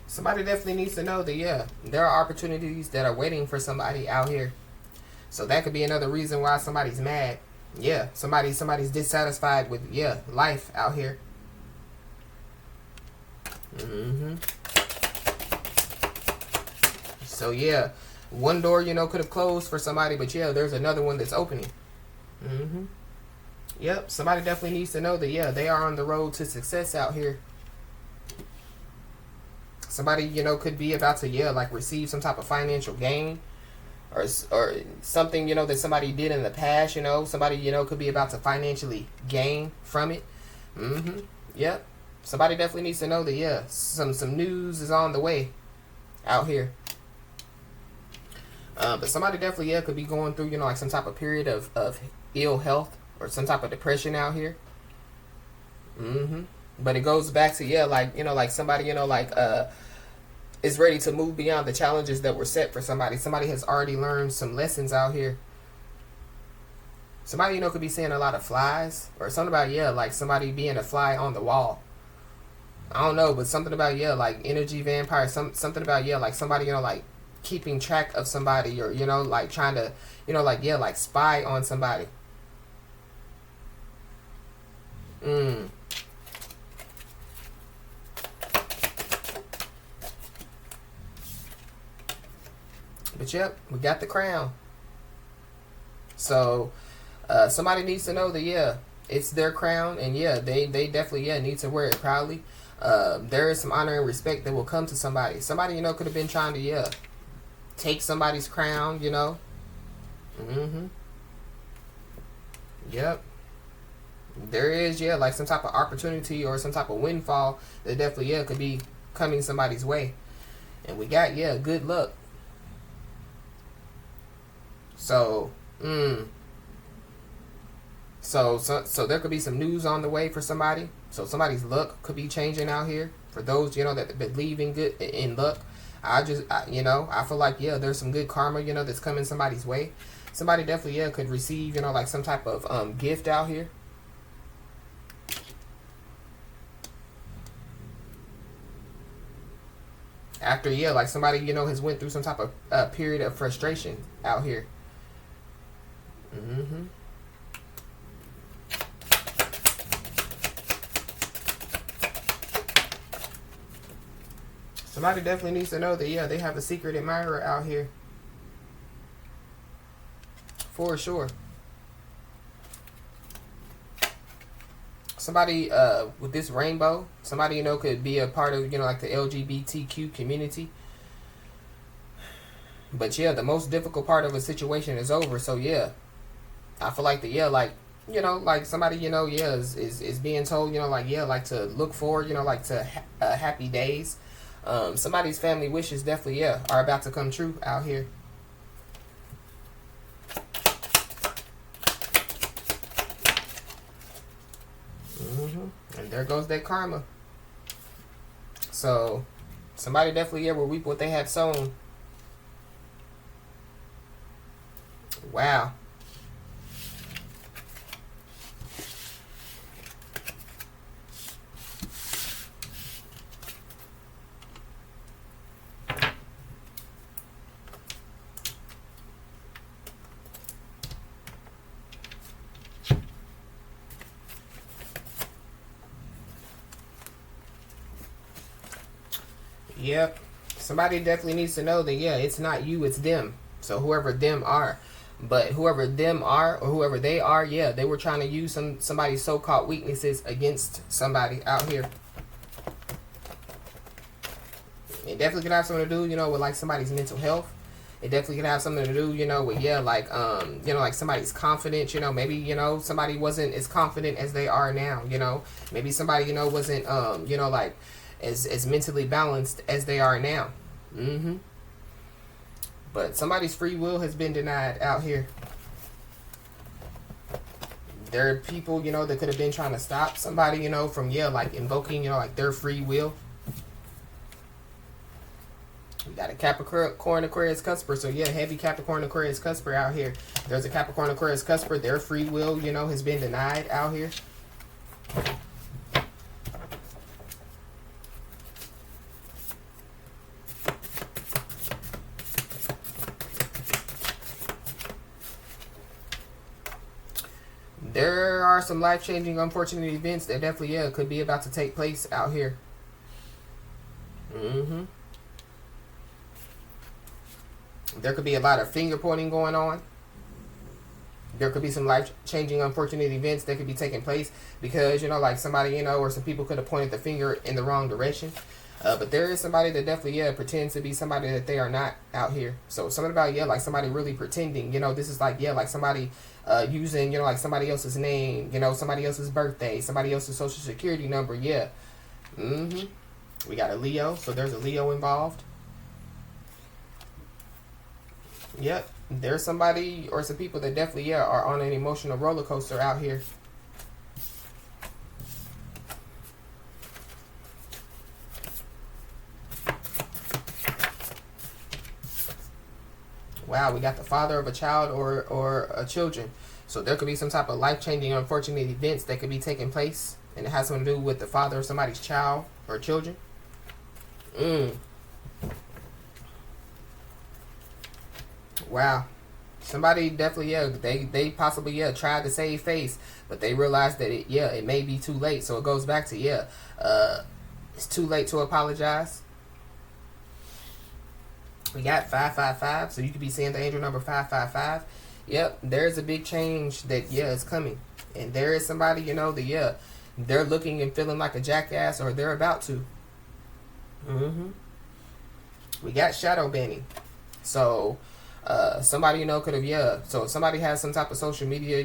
Somebody definitely needs to know that, yeah, there are opportunities that are waiting for somebody out here. So that could be another reason why somebody's mad. Yeah, somebody's dissatisfied with, yeah, life out here. So yeah, one door, could have closed for somebody, but yeah, there's another one that's opening. Yep, somebody definitely needs to know that, yeah, they are on the road to success out here. Somebody, could be about to, yeah, like receive some type of financial gain or something, that somebody did in the past, somebody, could be about to financially gain from it. Yep. Somebody definitely needs to know that, yeah, some news is on the way out here. But somebody definitely, yeah, could be going through, like some type of period of ill health or some type of depression out here. But it goes back to, yeah, like, like somebody, is ready to move beyond the challenges that were set for somebody. Somebody has already learned some lessons out here. Somebody, could be seeing a lot of flies, or something about, like somebody being a fly on the wall. I don't know, but something about, like energy vampire, something about, like somebody, like keeping track of somebody, or, like trying to, like spy on somebody. But yep, we got the crown. So somebody needs to know that it's their crown, and they definitely need to wear it proudly. There is some honor and respect that will come to somebody. Somebody could have been trying to take somebody's crown. Yep. There is like some type of opportunity or some type of windfall that definitely could be coming somebody's way. And we got good luck. So so there could be some news on the way for somebody. So somebody's luck could be changing out here. For those that believe in luck, I feel like there's some good karma that's coming somebody's way. Somebody definitely could receive like some type of gift out here. After like somebody has went through some type of period of frustration out here. Somebody definitely needs to know that they have a secret admirer out here. For sure. Somebody with this rainbow, somebody could be a part of like the LGBTQ community. But the most difficult part of a situation is over. So I feel like like somebody is being told like to look forward like to happy days. Somebody's family wishes definitely are about to come true out here. And there goes that karma. So somebody definitely will reap what they have sown. Wow. Yep. Somebody definitely needs to know that it's not you, it's them. So whoever them are. But whoever them are, or whoever they are, they were trying to use somebody's so-called weaknesses against somebody out here. It definitely could have something to do, with like somebody's mental health. It definitely could have something to do, with like like somebody's confidence. Maybe somebody wasn't as confident as they are now. Maybe somebody wasn't like as mentally balanced as they are now. But somebody's free will has been denied out here. There are people, that could have been trying to stop somebody, from, like invoking, like their free will. We got a Capricorn, Aquarius, Cusper. So, heavy Capricorn, Aquarius, Cusper out here. There's a Capricorn, Aquarius, Cusper. Their free will, has been denied out here. There are some life-changing, unfortunate events that definitely, could be about to take place out here. There could be a lot of finger pointing going on. There could be some life-changing, unfortunate events that could be taking place because, like somebody, or some people could have pointed the finger in the wrong direction. But there is somebody that definitely, pretends to be somebody that they are not out here. So something about, like somebody really pretending, this is like, like somebody using, like somebody else's name, somebody else's birthday, somebody else's social security number. We got a Leo, so there's a Leo involved. Yep, there's somebody or some people that definitely are on an emotional roller coaster out here. Wow, we got the father of a child or a children. So there could be some type of life-changing, unfortunate events that could be taking place, and it has something to do with the father of somebody's child or children. Wow. Somebody definitely, they possibly, tried to save face, but they realized that it may be too late. So it goes back to, it's too late to apologize. We got 555, so you could be seeing the angel number 555. Yep, there's a big change that, is coming. And there is somebody, they're looking and feeling like a jackass, or they're about to. We got shadow banning. So, somebody, could have, so if somebody has some type of social media,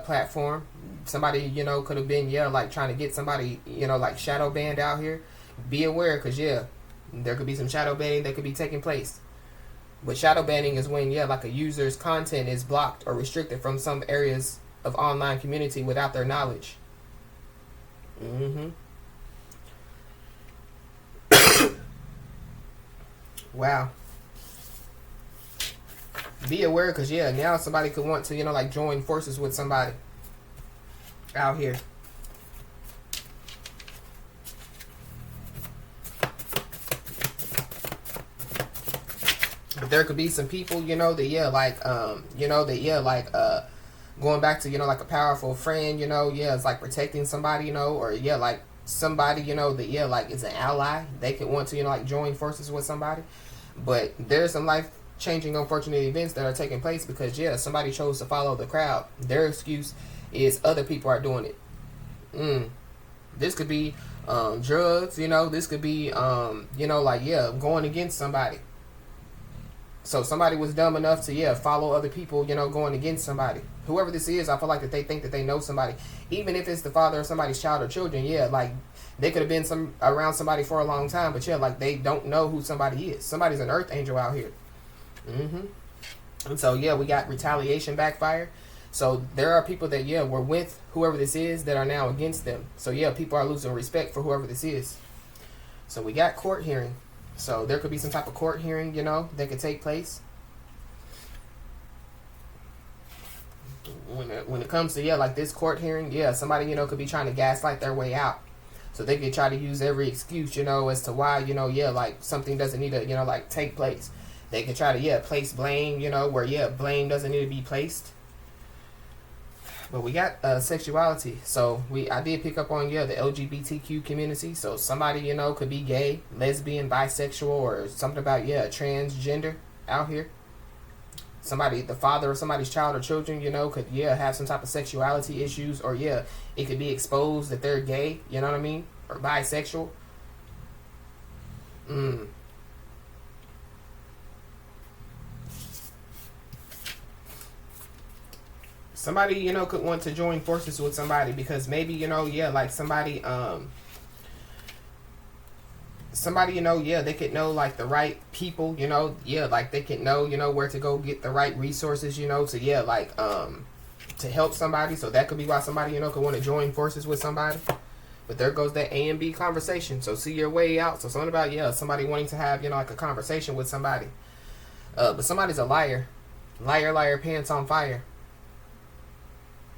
platform, somebody, could have been, like trying to get somebody, like shadow banned out here. Be aware, because, there could be some shadow banning that could be taking place. But shadow banning is when, like a user's content is blocked or restricted from some areas of online community without their knowledge. Wow. Be aware, because now somebody could want to like join forces with somebody out here. But there could be some people that going back to like a powerful friend, it's like protecting somebody, or like somebody that like is an ally. They could want to like join forces with somebody. But there's some life changing unfortunate events that are taking place because somebody chose to follow the crowd. Their excuse is other people are doing it. This could be drugs, this could be going against somebody. So somebody was dumb enough to follow other people, going against somebody. Whoever this is, I feel like that they think that they know somebody, even if it's the father of somebody's child or children. Like they could have been around somebody for a long time, but like they don't know who somebody is. Somebody's an earth angel out here. And so we got retaliation backfire. So there are people that were with whoever this is that are now against them. So people are losing respect for whoever this is. So we got court hearing. So there could be some type of court hearing, that could take place. When it comes to like this court hearing, somebody could be trying to gaslight their way out. So they could try to use every excuse, as to why like something doesn't need to like take place. They could try to place blame, where blame doesn't need to be placed. But we got sexuality. So I did pick up on the LGBTQ community. So somebody could be gay, lesbian, bisexual, or something about transgender out here. Somebody, the father of somebody's child or children, could have some type of sexuality issues, or it could be exposed that they're gay, you know what I mean, or bisexual. Somebody, could want to join forces with somebody because maybe, like somebody, they could know like the right people, like they could know, where to go get the right resources, to help somebody. So that could be why somebody, could want to join forces with somebody. But there goes that A and B conversation. So see your way out. So something about, somebody wanting to have, like a conversation with somebody. But somebody's a liar. Liar, liar, pants on fire.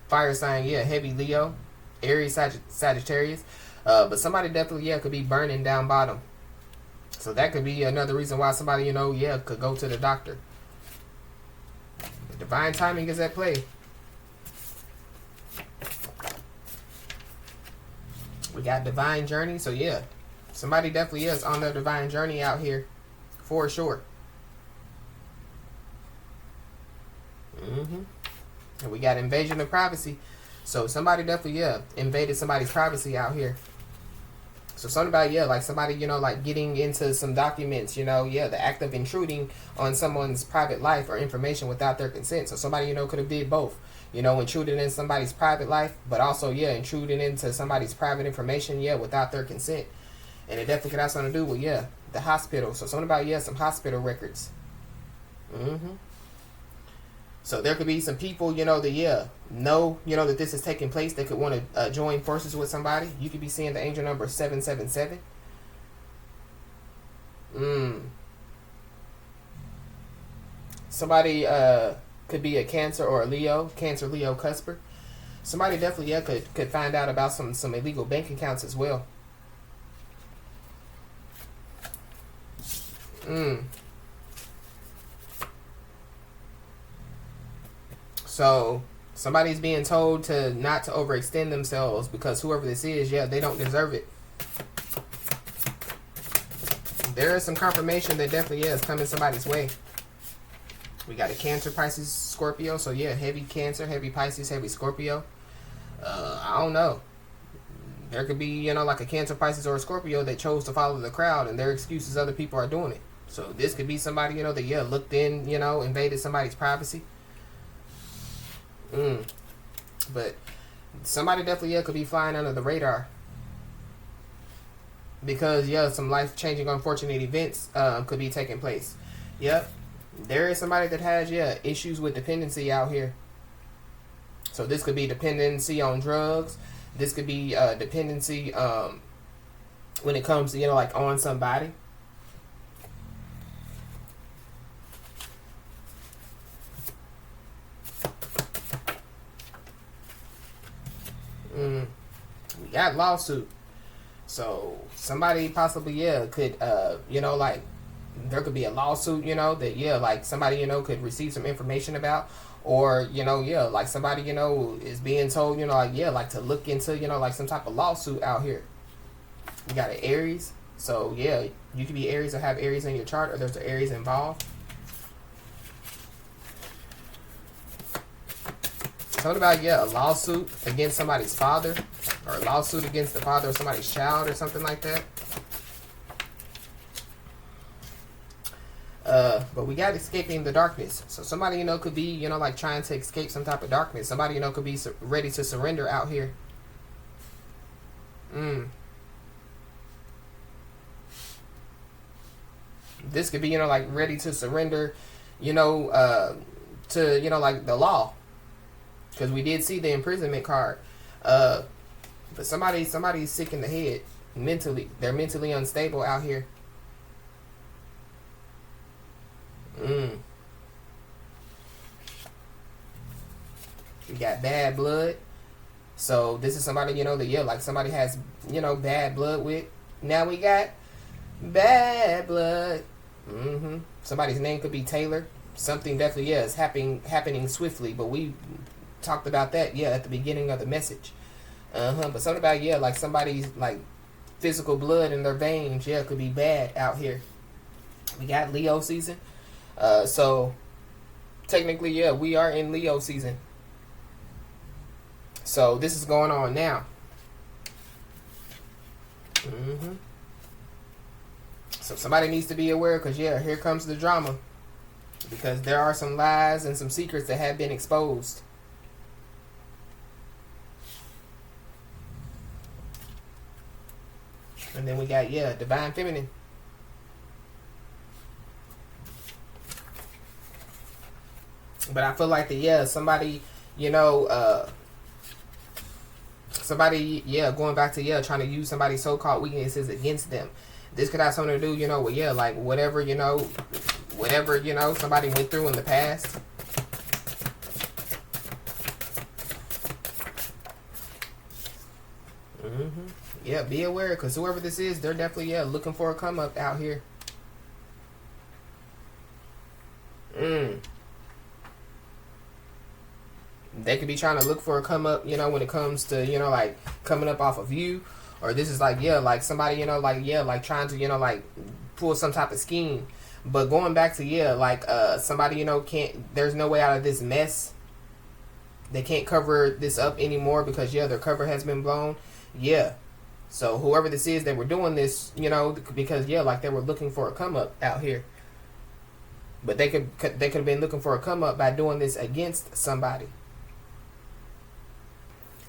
Fire sign, heavy Leo, Aries, Sagittarius. But somebody definitely, could be burning down bottom. So that could be another reason why somebody, could go to the doctor. The divine timing is at play. We got divine journey. So somebody definitely is on their divine journey out here, for sure. And we got invasion of privacy. So somebody definitely, invaded somebody's privacy out here. So something about, like somebody, like getting into some documents, the act of intruding on someone's private life or information without their consent. So somebody, could have did both, intruding in somebody's private life, but also, intruding into somebody's private information, without their consent. And it definitely could have something to do with, the hospital. So something about, some hospital records. So there could be some people, that know, that this is taking place. They could want to join forces with somebody. You could be seeing the angel number 777. Somebody Could be a Cancer or a Leo, Cancer, Leo, cusper. Somebody definitely, yeah, could find out about some illegal bank accounts as well. So somebody's being told to not to overextend themselves because whoever this is, yeah, they don't deserve it. There is some confirmation that definitely is coming somebody's way. We got a Cancer, Pisces, Scorpio. So yeah, heavy Cancer, heavy Pisces, heavy Scorpio. I don't know. There could be, you know, like a Cancer, Pisces, or a Scorpio that chose to follow the crowd, and their excuse is other people are doing it. So this could be somebody, you know, that, yeah, looked in, you know, invaded somebody's privacy. But somebody definitely, yeah, could be flying under the radar. Because, yeah, some life-changing, unfortunate events could be taking place. Yep. There is somebody that has, yeah, issues with dependency out here. So this could be dependency on drugs. This could be dependency when it comes to, you know, like on somebody. We got lawsuit. So somebody possibly, yeah, could, you know, like there could be a lawsuit, you know, that, yeah, like somebody, you know, could receive some information about. Or, you know, yeah, like somebody, you know, is being told, you know, like, yeah, like to look into, you know, like some type of lawsuit out here. You got an Aries. So, yeah, you could be Aries or have Aries in your chart, or there's an Aries involved. Something about, yeah, a lawsuit against somebody's father, or a lawsuit against the father of somebody's child, or something like that. But we got escaping the darkness. So somebody, you know, could be, you know, like trying to escape some type of darkness. Somebody, you know, could be ready to surrender out here. This could be, you know, like ready to surrender, you know, to, you know, like the law. Because we did see the imprisonment card. But somebody's sick in the head mentally. They're mentally unstable out here. We got bad blood. So this is somebody, you know, that, yeah, like somebody has, you know, bad blood with. Now we got bad blood. Somebody's name could be Taylor. Something definitely, yeah, is happening swiftly. But we talked about that, yeah, at the beginning of the message. But something about, yeah, like somebody's like physical blood in their veins, yeah, could be bad out here. We got Leo season. So technically, yeah, we are in Leo season. So this is going on now. So somebody needs to be aware, because, yeah, here comes the drama. Because there are some lies and some secrets that have been exposed. And then we got, yeah, divine feminine. But I feel like that, yeah, somebody, you know, somebody, yeah, going back to, yeah, trying to use somebody's so-called weaknesses against them. This could have something to do, you know, with, yeah, like whatever, you know, somebody went through in the past. Yeah, be aware, because whoever this is, they're definitely, yeah, looking for a come up out here. They could be trying to look for a come up, you know, when it comes to, you know, like coming up off of you. Or this is like, yeah, like somebody, you know, like, yeah, like trying to, you know, like pull some type of scheme. But going back to, yeah, like somebody, you know, there's no way out of this mess. They can't cover this up anymore because, yeah, their cover has been blown. Yeah. So whoever this is, they were doing this, you know, because, yeah, like they were looking for a come up out here. But they could have been looking for a come up by doing this against somebody.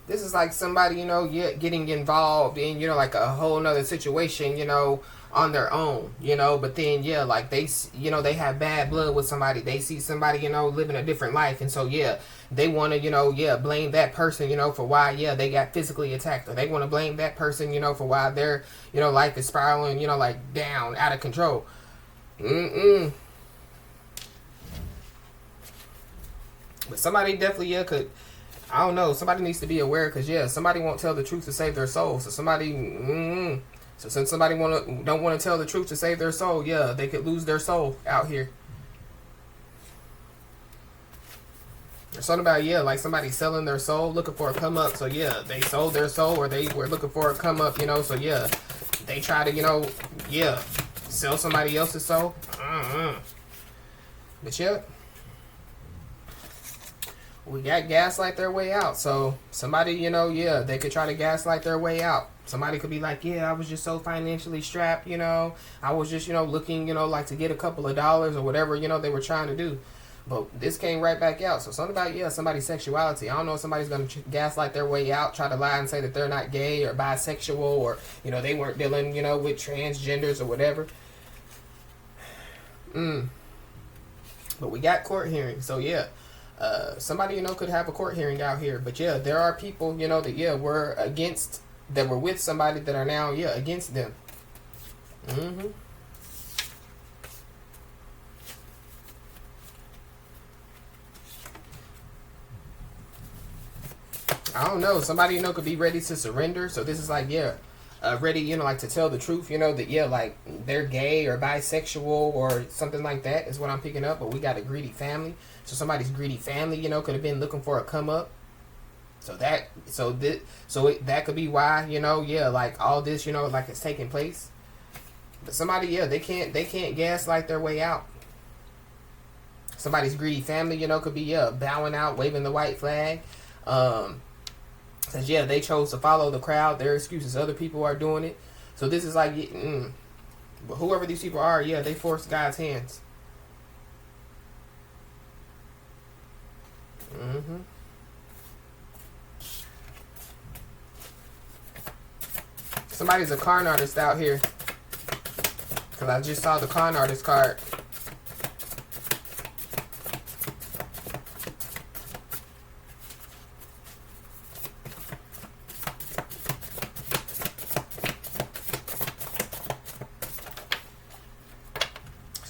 This is like somebody, you know, getting involved in, you know, like a whole nother situation, you know, on their own, you know. But then, yeah, like they, you know, they have bad blood with somebody. They see somebody, you know, living a different life. And so, yeah, they want to, you know, yeah, blame that person, you know, for why, yeah, they got physically attacked. Or they want to blame that person, you know, for why their, you know, life is spiraling, you know, like down, out of control. But somebody definitely, yeah, could, I don't know, somebody needs to be aware, because, yeah, somebody won't tell the truth to save their soul. So somebody, so since somebody don't want to tell the truth to save their soul, yeah, they could lose their soul out here. There's something about, yeah, like somebody selling their soul, looking for a come up. So, yeah, they sold their soul, or they were looking for a come up, so, yeah, they try to, yeah, sell somebody else's soul. But, yeah, we got gaslight their way out. So somebody, yeah, they could try to gaslight their way out. Somebody could be like, yeah, I was just so financially strapped, I was just, looking, like to get a couple of dollars or whatever, they were trying to do. But this came right back out. So something about, yeah, somebody's sexuality. I don't know if somebody's going to gaslight their way out, try to lie and say that they're not gay or bisexual, or, they weren't dealing, with transgenders or whatever. But we got court hearings. So, yeah. Somebody, could have a court hearing out here. But, yeah, there are people, that, yeah, were against, that were with somebody that are now, yeah, against them. I don't know. Somebody, could be ready to surrender. So this is like, yeah, ready, like to tell the truth, that, yeah, like they're gay or bisexual or something like that is what I'm picking up. But we got a greedy family. So somebody's greedy family, could have been looking for a come up. So that could be why, yeah, like all this, like it's taking place. But somebody, yeah, they can't gaslight their way out. Somebody's greedy family, could be, yeah, bowing out, waving the white flag. Because, yeah, they chose to follow the crowd. Their excuses, other people are doing it. So this is like, but whoever these people are, yeah, they forced God's hands. Somebody's a con artist out here. Because I just saw the con artist card.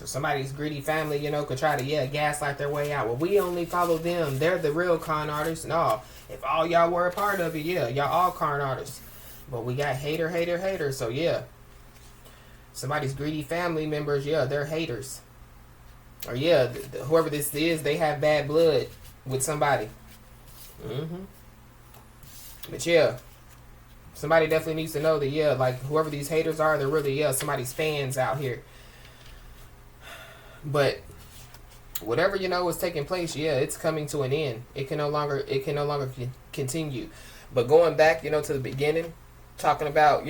Somebody's greedy family, could try to, yeah, gaslight their way out. Well, we only follow them. They're the real con artists. No, if all y'all were a part of it, yeah, y'all all con artists. But we got hater. So, yeah. Somebody's greedy family members, yeah, they're haters. Or, yeah, whoever this is, they have bad blood with somebody. But, yeah, somebody definitely needs to know that, yeah, like whoever these haters are, they're really, yeah, somebody's fans out here. But whatever is taking place, yeah, it's coming to an end. It can no longer continue. But going back, to the beginning, talking about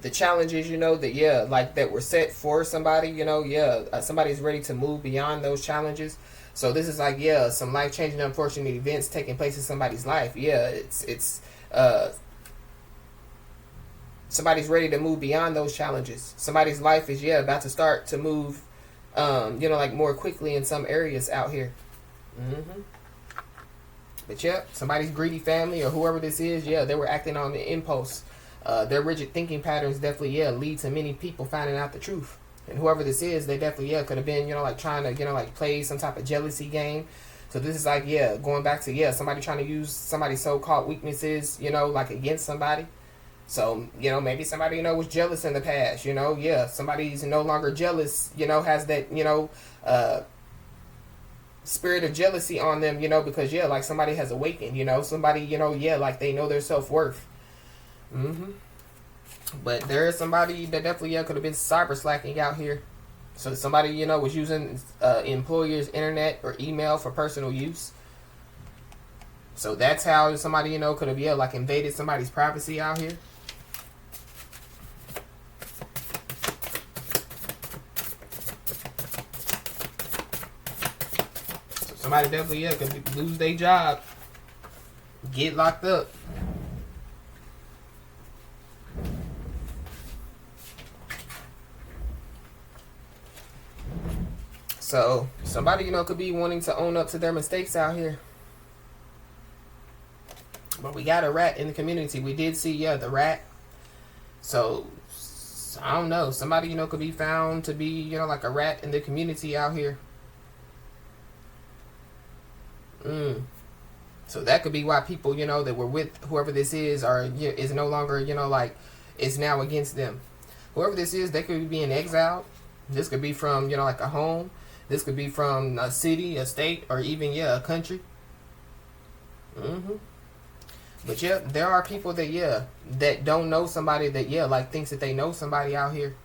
the challenges, that, yeah, like that were set for somebody, yeah, somebody's ready to move beyond those challenges. So this is like, yeah, some life-changing, unfortunate events taking place in somebody's life. Yeah, it's somebody's ready to move beyond those challenges. Somebody's life is, yeah, about to start to move, like more quickly in some areas out here. But, yeah, somebody's greedy family or whoever this is, yeah, they were acting on the impulse. Their rigid thinking patterns definitely, yeah, lead to many people finding out the truth. And whoever this is, they definitely, yeah, could have been, like trying to, like play some type of jealousy game. So this is like, yeah, going back to, yeah, somebody trying to use somebody's so-called weaknesses, like against somebody. So, maybe somebody, was jealous in the past, yeah, somebody's no longer jealous, has that, spirit of jealousy on them, because, yeah, like somebody has awakened, somebody, yeah, like they know their self-worth. But there is somebody that definitely, yeah, could have been cyber slacking out here. So somebody, was using employer's internet or email for personal use. So that's how somebody, could have, yeah, like invaded somebody's privacy out here. So somebody definitely, yeah, could lose their job, get locked up. So somebody, could be wanting to own up to their mistakes out here. But we got a rat in the community. We did see, yeah, the rat. So, I don't know. Somebody, could be found to be, like a rat in the community out here. Mm. So that could be why people, that were with whoever this is, are is no longer, like, is now against them. Whoever this is, they could be being exiled. This could be from, like a home. This could be from a city, a state, or even, a country. Mm-hmm. But yeah, there are people that, that don't know somebody that, like, thinks that they know somebody out here.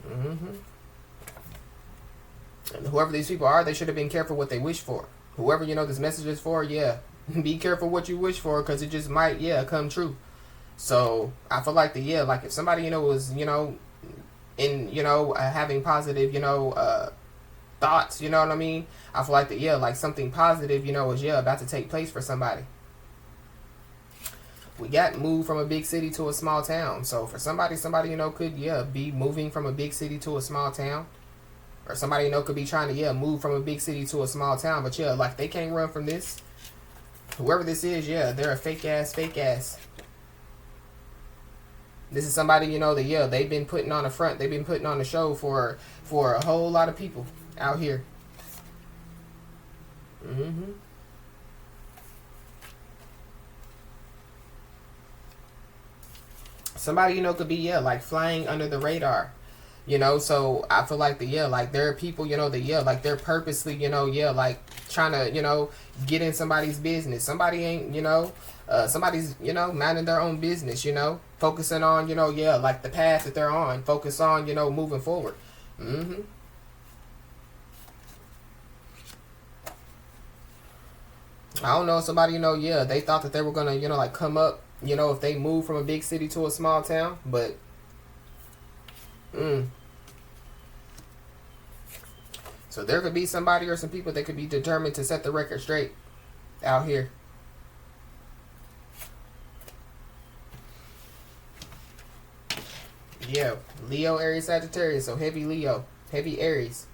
Mm-hmm. And whoever these people are, they should have been careful what they wish for. Whoever, this message is for, be careful what you wish for, because it just might, come true. So I feel like like if somebody, was, in, having positive, thoughts, you know what I mean? I feel like like something positive, is, about to take place for somebody. We got moved from a big city to a small town. So for somebody, could, be moving from a big city to a small town. Or somebody, could be trying to, move from a big city to a small town. But, like, they can't run from this. Whoever this is, they're a fake ass. This is somebody, that, they've been putting on the front. They've been putting on the show for a whole lot of people out here. Mm-hmm. Somebody, could be, like, flying under the radar. So I feel like like there are people, that, like, they're purposely, like, trying to, get in somebody's business. Somebody ain't, somebody's, minding their own business, focusing on, like the path that they're on, focus on, moving forward. Mm-hmm. I don't know, somebody, they thought that they were gonna, like, come up, if they move from a big city to a small town, but so there could be somebody or some people that could be determined to set the record straight out here. Yeah, Leo, Aries, Sagittarius. So heavy Leo, heavy Aries.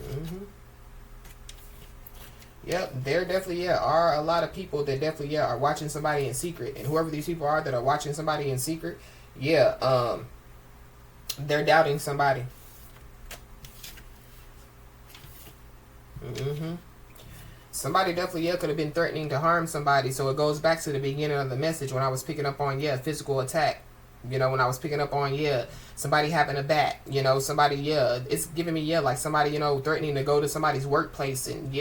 Mm-hmm. Yep, there definitely are a lot of people that definitely are watching somebody in secret, and whoever these people are that are watching somebody in secret, they're doubting somebody. Mm-hmm. Somebody definitely could have been threatening to harm somebody. So it goes back to the beginning of the message when I was picking up on physical attack. When I was picking up on somebody having a bat. Somebody it's giving me like somebody threatening to go to somebody's workplace and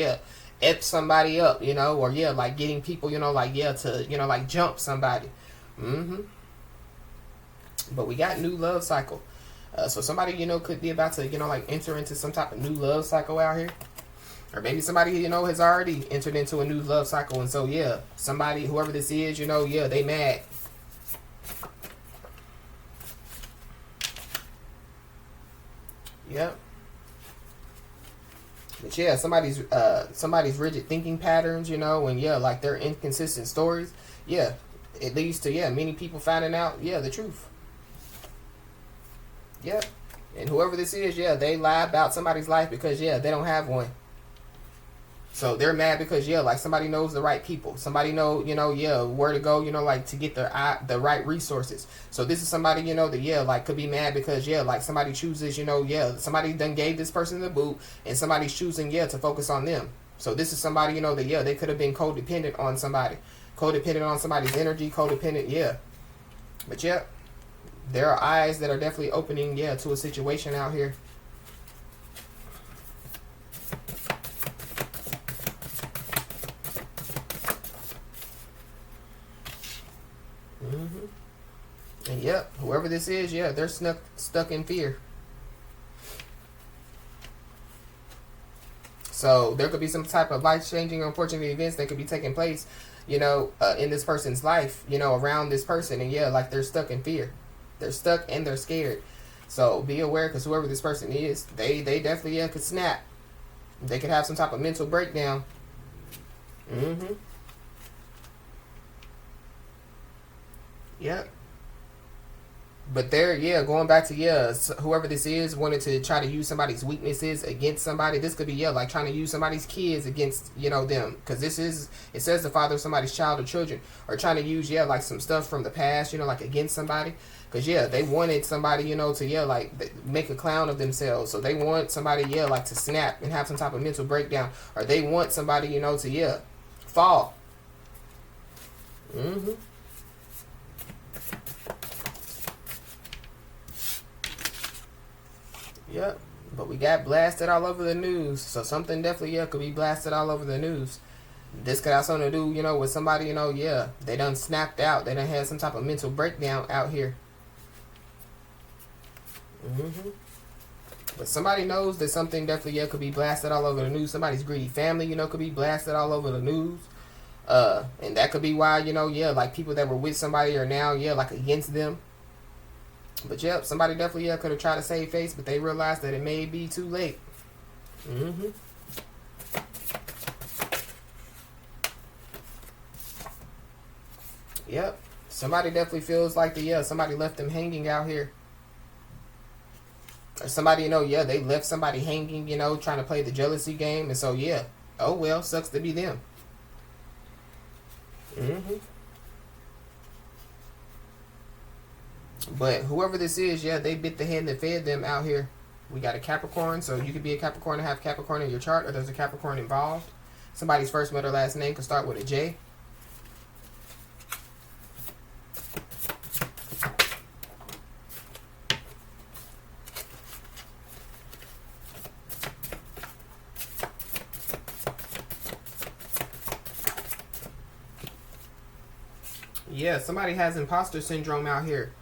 F somebody up, or like getting people like to like jump somebody. Mm-hmm. But we got new love cycle. So somebody could be about to like enter into some type of new love cycle out here. Or maybe somebody, has already entered into a new love cycle. And so, somebody, whoever this is, they mad. Yep. But somebody's rigid thinking patterns, and like their inconsistent stories, it leads to many people finding out the truth. Yep. And whoever this is, they lie about somebody's life because they don't have one. So they're mad because like somebody knows the right people. Somebody know where to go, like to get the right resources. So this is somebody that like could be mad because like somebody chooses somebody done gave this person the boot and somebody's choosing to focus on them. So this is somebody that they could have been codependent on somebody, codependent on somebody's energy, codependent But there are eyes that are definitely opening to a situation out here. Mm-hmm. And whoever this is, they're stuck in fear. So there could be some type of life-changing, unfortunate events that could be taking place, in this person's life, around this person, and like they're stuck in fear. They're stuck and they're scared. So be aware, because whoever this person is, they definitely could snap. They could have some type of mental breakdown. Mm-hmm. Yep. But they're, yeah, going back to, yeah, whoever this is wanted to try to use somebody's weaknesses against somebody. This could be, yeah, like trying to use somebody's kids against, them. Because this is, it says the father of somebody's child or children. Or trying to use, yeah, like some stuff from the past, like against somebody. Because, yeah, they wanted somebody, to, yeah, like make a clown of themselves. So they want somebody, yeah, like to snap and have some type of mental breakdown. Or they want somebody, to, yeah, fall. Mm-hmm. Yep. But we got blasted all over the news. So something definitely, yeah, could be blasted all over the news. This could have something to do, with somebody, yeah, they done snapped out. They done had some type of mental breakdown out here. Mm-hmm. But somebody knows that something definitely, yeah, could be blasted all over the news. Somebody's greedy family, could be blasted all over the news. And that could be why, yeah, like people that were with somebody are now, yeah, like against them. But yep, somebody definitely, yeah, could have tried to save face, but they realized that it may be too late. Mm-hmm. Yep. Somebody definitely feels like somebody left them hanging out here. Or somebody, yeah, they left somebody hanging, trying to play the jealousy game. And so, yeah, oh well, sucks to be them. Mm-hmm. But whoever this is, yeah, they bit the hand that fed them out here. We got a Capricorn, so you could be a Capricorn and have Capricorn in your chart, or there's a Capricorn involved. Somebody's first, middle, last name could start with a J. Yeah, somebody has imposter syndrome out here.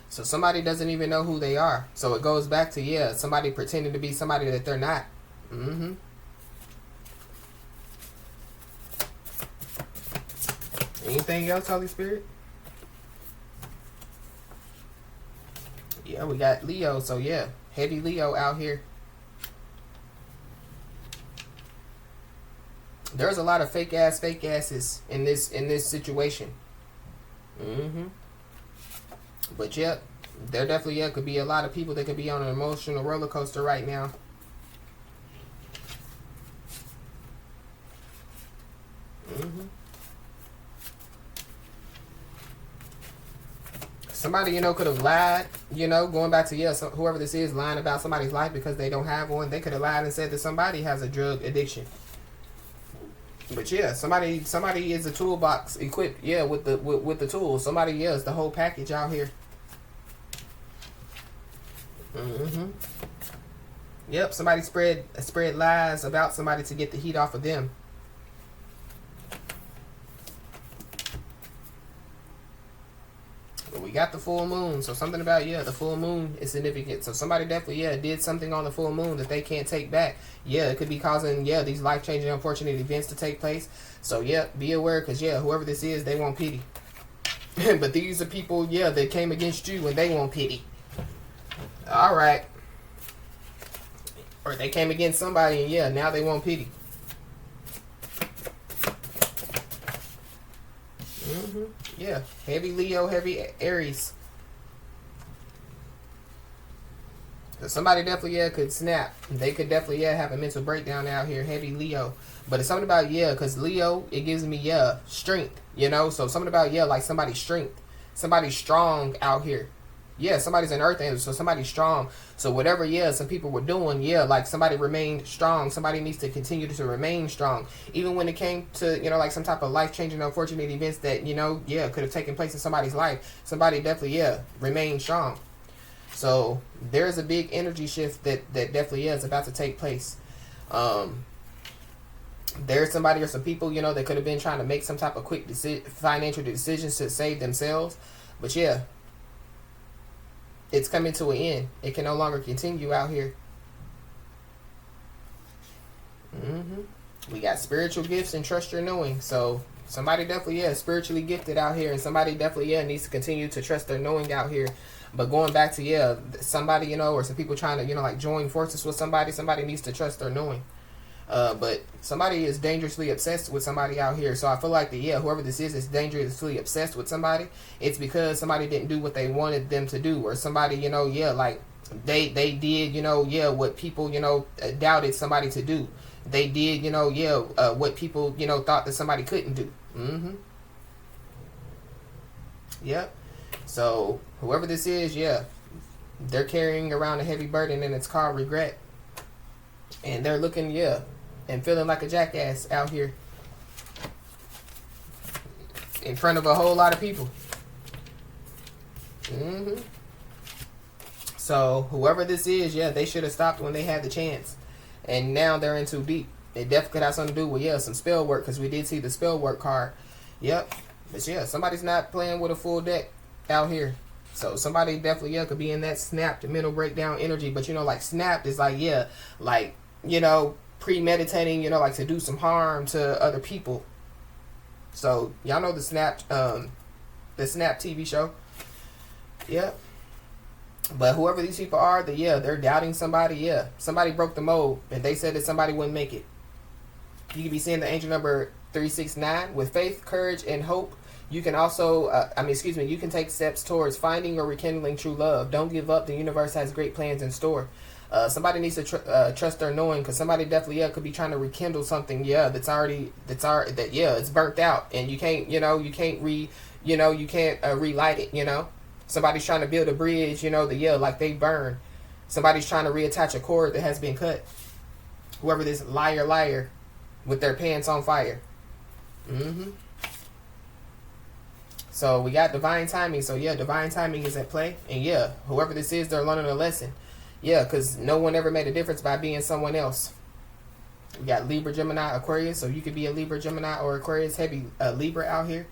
So somebody doesn't even know who they are. So it goes back to, yeah, somebody pretending to be somebody that they're not. Mm-hmm. Anything else, Holy Spirit? Yeah, we got Leo. So yeah, heavy Leo out here. There's a lot of fake asses in this situation. Mm-hmm. But yep, there definitely, yeah, could be a lot of people that could be on an emotional roller coaster right now. Mm-hmm. Somebody, could have lied, going back to, yeah, so whoever this is lying about somebody's life because they don't have one. They could have lied and said that somebody has a drug addiction. But yeah, somebody is a toolbox equipped, yeah, with the tools. Somebody, yeah, is the whole package out here. Mm-hmm. Yep, somebody spread lies about somebody to get the heat off of them. But we got the full moon, so something about, yeah, the full moon is significant. So somebody definitely, yeah, did something on the full moon that they can't take back. Yeah, it could be causing, yeah, these life-changing, unfortunate events to take place. So yeah, be aware, because yeah, whoever this is, they want pity. But these are people, yeah, that came against you and they want pity. All right. Or they came against somebody and yeah, now they want pity. Mm-hmm. Yeah, heavy Leo, heavy Aries. So somebody definitely, yeah, could snap. They could definitely, yeah, have a mental breakdown out here, heavy Leo. But it's something about, yeah, because Leo, it gives me, yeah, strength, So something about, yeah, like somebody's strength. Somebody's strong out here. Yeah, somebody's an earth angel, so somebody's strong. So whatever, yeah, some people were doing, yeah, like somebody remained strong. Somebody needs to continue to remain strong. Even when it came to, like some type of life-changing, unfortunate events that, yeah, could have taken place in somebody's life. Somebody definitely, yeah, remained strong. So there's a big energy shift that definitely is about to take place. There's somebody or some people, that could have been trying to make some type of quick financial decisions to save themselves. But yeah, it's coming to an end. It can no longer continue out here. Mm-hmm. We got spiritual gifts and trust your knowing. So somebody definitely, yeah, spiritually gifted out here. And somebody definitely, yeah, needs to continue to trust their knowing out here. But going back to, yeah, somebody, or some people trying to, like join forces with somebody needs to trust their knowing. But somebody is dangerously obsessed with somebody out here. So I feel like whoever this is dangerously obsessed with somebody. It's because somebody didn't do what they wanted them to do, or somebody, like they did, what people, doubted somebody to do. They did, what people, thought that somebody couldn't do. Yep. So whoever this is, they're carrying around a heavy burden, and it's called regret. And they're looking, and feeling like a jackass out here in front of a whole lot of people. So whoever this is, they should have stopped when they had the chance. And now they're in too deep. It definitely could have something to do with, some spell work, because we did see the spell work card. Yep. But somebody's not playing with a full deck out here. So somebody definitely, could be in that snapped mental breakdown energy. But, like snapped is like, premeditating, like to do some harm to other people. So y'all know the Snap TV show. Yep. But whoever these people are, they're doubting somebody. Somebody broke the mold, and they said that somebody wouldn't make it. You could be seeing the angel number 369. With faith, courage, and hope, you can also, you can take steps towards finding or rekindling true love. Don't give up. The universe has great plans in store. Somebody needs to trust their knowing, because somebody definitely could be trying to rekindle something that's it's burnt out, and you can't relight it. Somebody's trying to build a bridge, like they burn. Somebody's trying to reattach a cord that has been cut. Whoever this liar with their pants on fire. So we got divine timing. So divine timing is at play. And whoever this is, they're learning a lesson. Because no one ever made a difference by being someone else. We got Libra, Gemini, Aquarius. So you could be a Libra, Gemini, or Aquarius. Heavy Libra out here.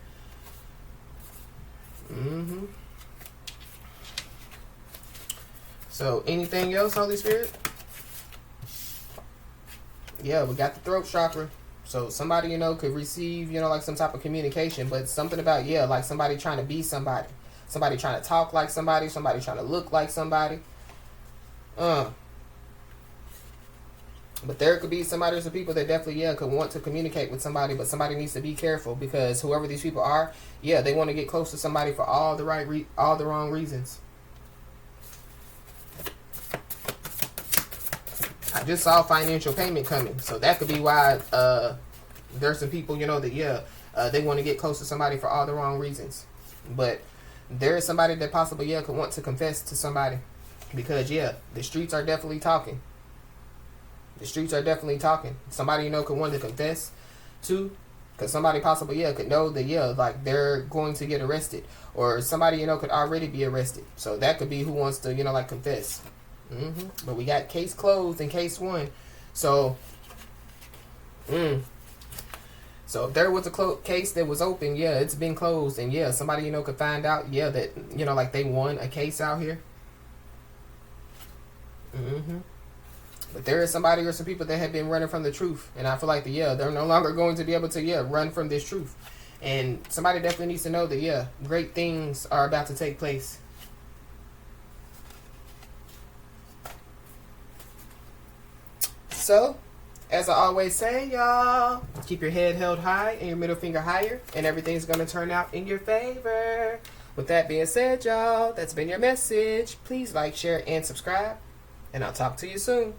So anything else, Holy Spirit? We got the throat chakra. So somebody, could receive, like some type of communication, but something about, like somebody trying to be somebody. Somebody trying to talk like somebody. Somebody trying to look like somebody. But there could be somebody or some people that definitely, could want to communicate with somebody, but somebody needs to be careful, because whoever these people are, they want to get close to somebody for all the wrong reasons. I just saw financial payment coming, so that could be why there's some people, that they want to get close to somebody for all the wrong reasons. But there is somebody that possibly could want to confess to somebody, because the streets are definitely talking. The streets are definitely talking. Somebody could want to confess to, because somebody possibly could know that like they're going to get arrested, or somebody could already be arrested. So that could be who wants to like confess. But we got case closed and case won. So so if there was a case that was open, it's been closed, and somebody could find out that like they won a case out here. But there is somebody or some people that have been running from the truth, and I feel like they're no longer going to be able to run from this truth. And somebody definitely needs to know that great things are about to take place. So, as I always say, y'all, keep your head held high and your middle finger higher, and everything's going to turn out in your favor. With that being said, y'all, that's been your message. Please like, share, and subscribe, and I'll talk to you soon.